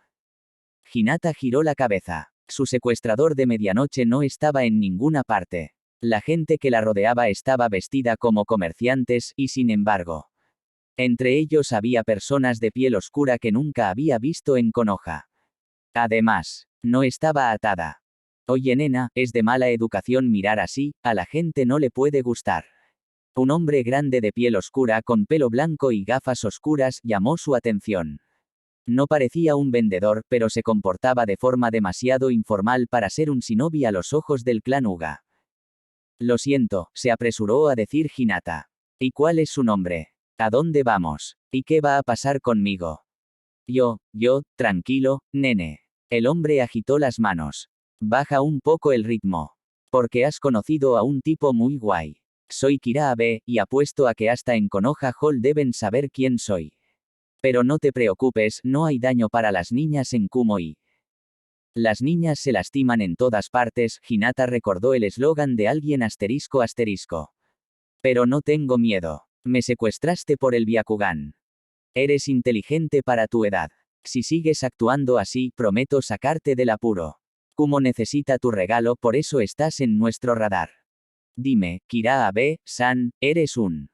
Hinata giró la cabeza. Su secuestrador de medianoche no estaba en ninguna parte. La gente que la rodeaba estaba vestida como comerciantes, y sin embargo, entre ellos había personas de piel oscura que nunca había visto en Konoha. Además, no estaba atada. Oye nena, es de mala educación mirar así, a la gente no le puede gustar. Un hombre grande de piel oscura con pelo blanco y gafas oscuras llamó su atención. No parecía un vendedor, pero se comportaba de forma demasiado informal para ser un shinobi a los ojos del clan Hyuga. Lo siento, se apresuró a decir Hinata. ¿Y cuál es su nombre? ¿A dónde vamos? ¿Y qué va a pasar conmigo? Yo, tranquilo, nene. El hombre agitó las manos. Baja un poco el ritmo. Porque has conocido a un tipo muy guay. Soy Kira Abe, y apuesto a que hasta en Konoha Hall deben saber quién soy. Pero no te preocupes, no hay daño para las niñas en Kumoi. Las niñas se lastiman en todas partes, Hinata recordó el eslogan de alguien asterisco asterisco. Pero no tengo miedo. Me secuestraste por el Byakugan. Eres inteligente para tu edad. Si sigues actuando así, prometo sacarte del apuro. Kumo necesita tu regalo, por eso estás en nuestro radar. Dime, Kira Abe-san, eres un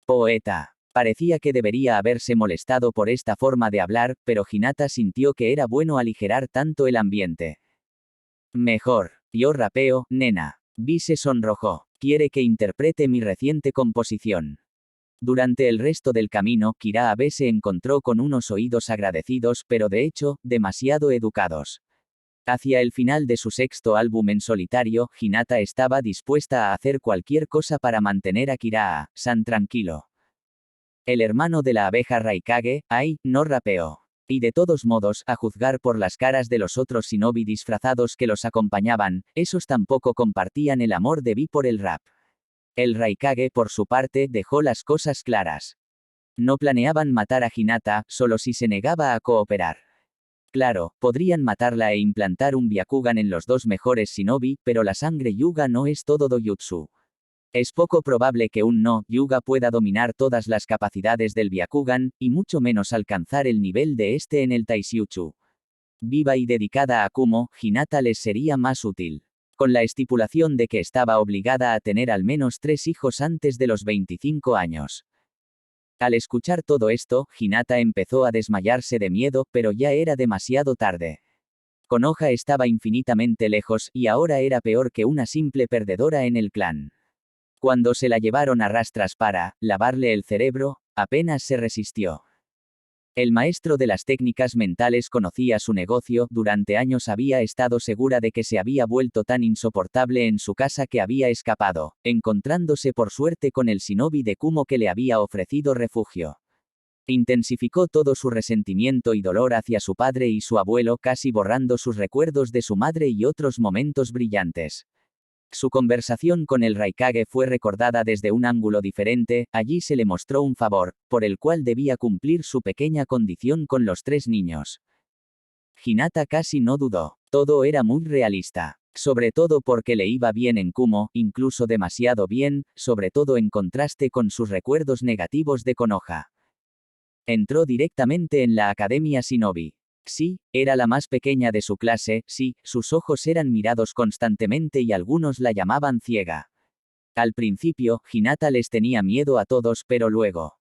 poeta. Parecía que debería haberse molestado por esta forma de hablar, pero Hinata sintió que era bueno aligerar tanto el ambiente. Mejor. Yo rapeo, nena. Vi se sonrojó. Quiere que interprete mi reciente composición. Durante el resto del camino, Kira Abe se encontró con unos oídos agradecidos, pero de hecho, demasiado educados. Hacia el final de su 6º álbum en solitario, Hinata estaba dispuesta a hacer cualquier cosa para mantener a Kira-san tranquilo. El hermano de la abeja Raikage, no rapeó. Y de todos modos, a juzgar por las caras de los otros shinobi disfrazados que los acompañaban, esos tampoco compartían el amor de Vi por el rap. El Raikage, por su parte, dejó las cosas claras. No planeaban matar a Hinata, solo si se negaba a cooperar. Claro, podrían matarla e implantar un Byakugan en los dos mejores shinobi, pero la sangre Hyuga no es todo dojutsu. Es poco probable que un no Hyuga pueda dominar todas las capacidades del Byakugan, y mucho menos alcanzar el nivel de este en el Taishyuchu. Viva y dedicada a Kumo, Hinata les sería más útil. Con la estipulación de que estaba obligada a tener al menos 3 hijos antes de los 25 años. Al escuchar todo esto, Hinata empezó a desmayarse de miedo, pero ya era demasiado tarde. Konoha estaba infinitamente lejos, y ahora era peor que una simple perdedora en el clan. Cuando se la llevaron a rastras para lavarle el cerebro, apenas se resistió. El maestro de las técnicas mentales conocía su negocio, durante años había estado segura de que se había vuelto tan insoportable en su casa que había escapado, encontrándose por suerte con el shinobi de Kumo que le había ofrecido refugio. Intensificó todo su resentimiento y dolor hacia su padre y su abuelo, casi borrando sus recuerdos de su madre y otros momentos brillantes. Su conversación con el Raikage fue recordada desde un ángulo diferente, allí se le mostró un favor, por el cual debía cumplir su pequeña condición con los 3 niños. Hinata casi no dudó, todo era muy realista. Sobre todo porque le iba bien en Kumo, incluso demasiado bien, sobre todo en contraste con sus recuerdos negativos de Konoha. Entró directamente en la Academia Shinobi. Sí, era la más pequeña de su clase, sí, sus ojos eran mirados constantemente y algunos la llamaban ciega. Al principio, Hinata les tenía miedo a todos, pero luego.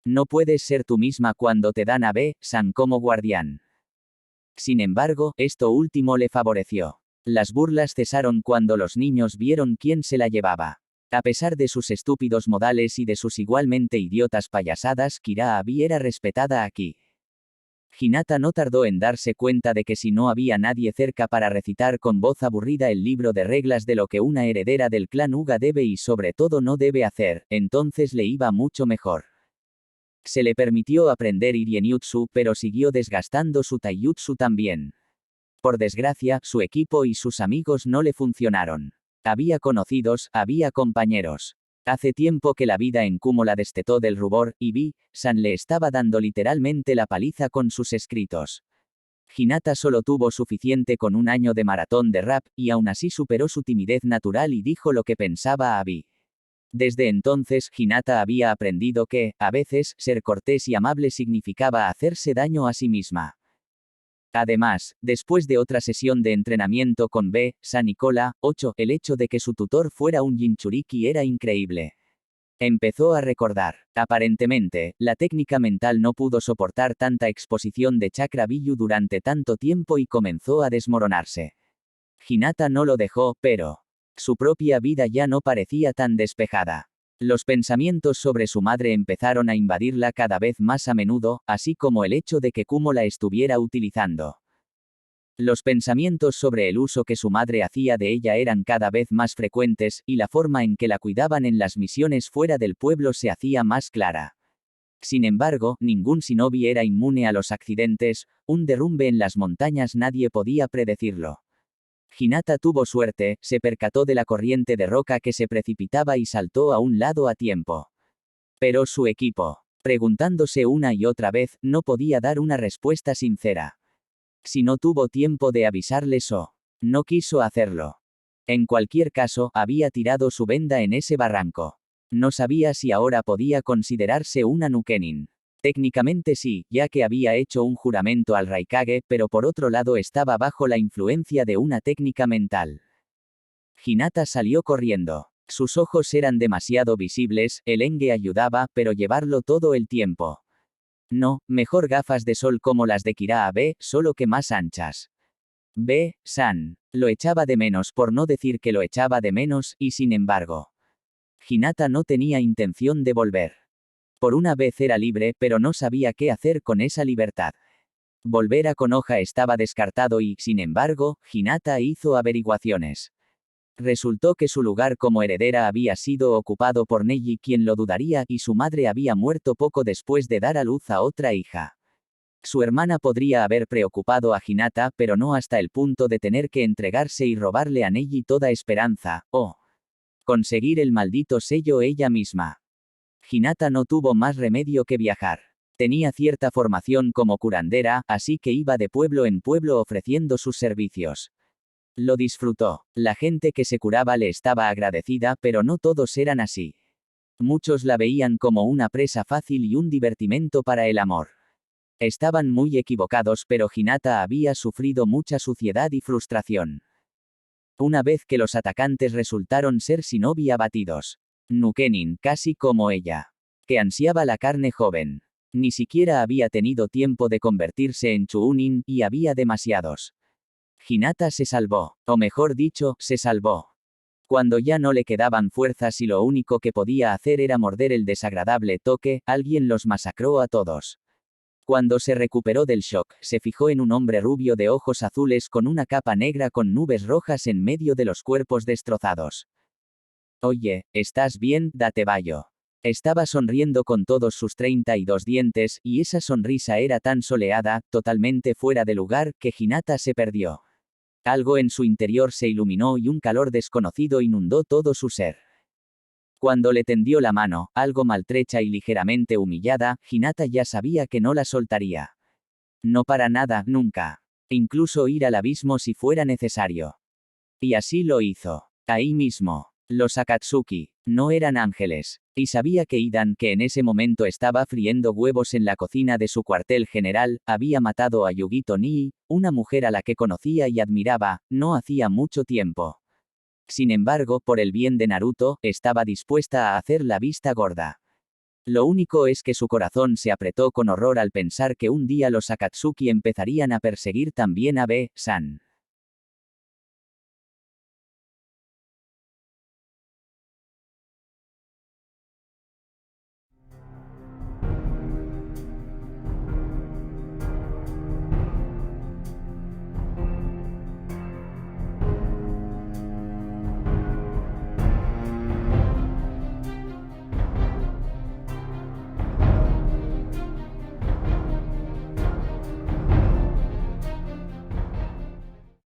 No puedes ser tú misma cuando te dan a B-san como guardián. Sin embargo, esto último le favoreció. Las burlas cesaron cuando los niños vieron quién se la llevaba. A pesar de sus estúpidos modales y de sus igualmente idiotas payasadas, Kira Abi era respetada aquí. Hinata no tardó en darse cuenta de que si no había nadie cerca para recitar con voz aburrida el libro de reglas de lo que una heredera del clan Uga debe y sobre todo no debe hacer, entonces le iba mucho mejor. Se le permitió aprender Irienjutsu, pero siguió desgastando su Taijutsu también. Por desgracia, su equipo y sus amigos no le funcionaron. Había conocidos, había compañeros. Hace tiempo que la vida en Kumo la destetó del rubor, y B-san le estaba dando literalmente la paliza con sus escritos. Hinata solo tuvo suficiente con un año de maratón de rap, y aún así superó su timidez natural y dijo lo que pensaba a B. Desde entonces, Hinata había aprendido que, a veces, ser cortés y amable significaba hacerse daño a sí misma. Además, después de otra sesión de entrenamiento con B-san y Cola, 8, el hecho de que su tutor fuera un Jinchuriki era increíble. Empezó a recordar. Aparentemente, la técnica mental no pudo soportar tanta exposición de chakra Biju durante tanto tiempo y comenzó a desmoronarse. Hinata no lo dejó, pero su propia vida ya no parecía tan despejada. Los pensamientos sobre su madre empezaron a invadirla cada vez más a menudo, así como el hecho de que Kumo la estuviera utilizando. Los pensamientos sobre el uso que su madre hacía de ella eran cada vez más frecuentes, y la forma en que la cuidaban en las misiones fuera del pueblo se hacía más clara. Sin embargo, ningún shinobi era inmune a los accidentes, un derrumbe en las montañas nadie podía predecirlo. Hinata tuvo suerte, se percató de la corriente de roca que se precipitaba y saltó a un lado a tiempo. Pero su equipo, preguntándose una y otra vez, no podía dar una respuesta sincera. Si no tuvo tiempo de avisarles o no quiso hacerlo. En cualquier caso, había tirado su venda en ese barranco. No sabía si ahora podía considerarse una Nukenin. Técnicamente sí, ya que había hecho un juramento al Raikage, pero por otro lado estaba bajo la influencia de una técnica mental. Hinata salió corriendo. Sus ojos eran demasiado visibles, el Enge ayudaba, pero llevarlo todo el tiempo. No, mejor gafas de sol como las de Kira B, solo que más anchas. B-san. Lo echaba de menos por no decir que lo echaba de menos, y sin embargo. Hinata no tenía intención de volver. Por una vez era libre, pero no sabía qué hacer con esa libertad. Volver a Konoha estaba descartado y, sin embargo, Hinata hizo averiguaciones. Resultó que su lugar como heredera había sido ocupado por Neji, quien lo dudaría, y su madre había muerto poco después de dar a luz a otra hija. Su hermana podría haber preocupado a Hinata, pero no hasta el punto de tener que entregarse y robarle a Neji toda esperanza, o conseguir el maldito sello ella misma. Hinata no tuvo más remedio que viajar. Tenía cierta formación como curandera, así que iba de pueblo en pueblo ofreciendo sus servicios. Lo disfrutó. La gente que se curaba le estaba agradecida, pero no todos eran así. Muchos la veían como una presa fácil y un divertimento para el amor. Estaban muy equivocados, pero Hinata había sufrido mucha suciedad y frustración. Una vez que los atacantes resultaron ser shinobi abatidos. Nukenin, casi como ella. Que ansiaba la carne joven. Ni siquiera había tenido tiempo de convertirse en Chuunin, y había demasiados. Hinata se salvó, o mejor dicho, se salvó. Cuando ya no le quedaban fuerzas y lo único que podía hacer era morder el desagradable toque, alguien los masacró a todos. Cuando se recuperó del shock, se fijó en un hombre rubio de ojos azules con una capa negra con nubes rojas en medio de los cuerpos destrozados. Oye, ¿estás bien, Datebayo? Estaba sonriendo con todos sus 32 dientes, y esa sonrisa era tan soleada, totalmente fuera de lugar, que Hinata se perdió. Algo en su interior se iluminó y un calor desconocido inundó todo su ser. Cuando le tendió la mano, algo maltrecha y ligeramente humillada, Hinata ya sabía que no la soltaría. No para nada, nunca. Incluso ir al abismo si fuera necesario. Y así lo hizo. Ahí mismo. Los Akatsuki no eran ángeles. Y sabía que Idan, que en ese momento estaba friendo huevos en la cocina de su cuartel general, había matado a Yugito Nii, una mujer a la que conocía y admiraba, no hacía mucho tiempo. Sin embargo, por el bien de Naruto, estaba dispuesta a hacer la vista gorda. Lo único es que su corazón se apretó con horror al pensar que un día los Akatsuki empezarían a perseguir también a B-san.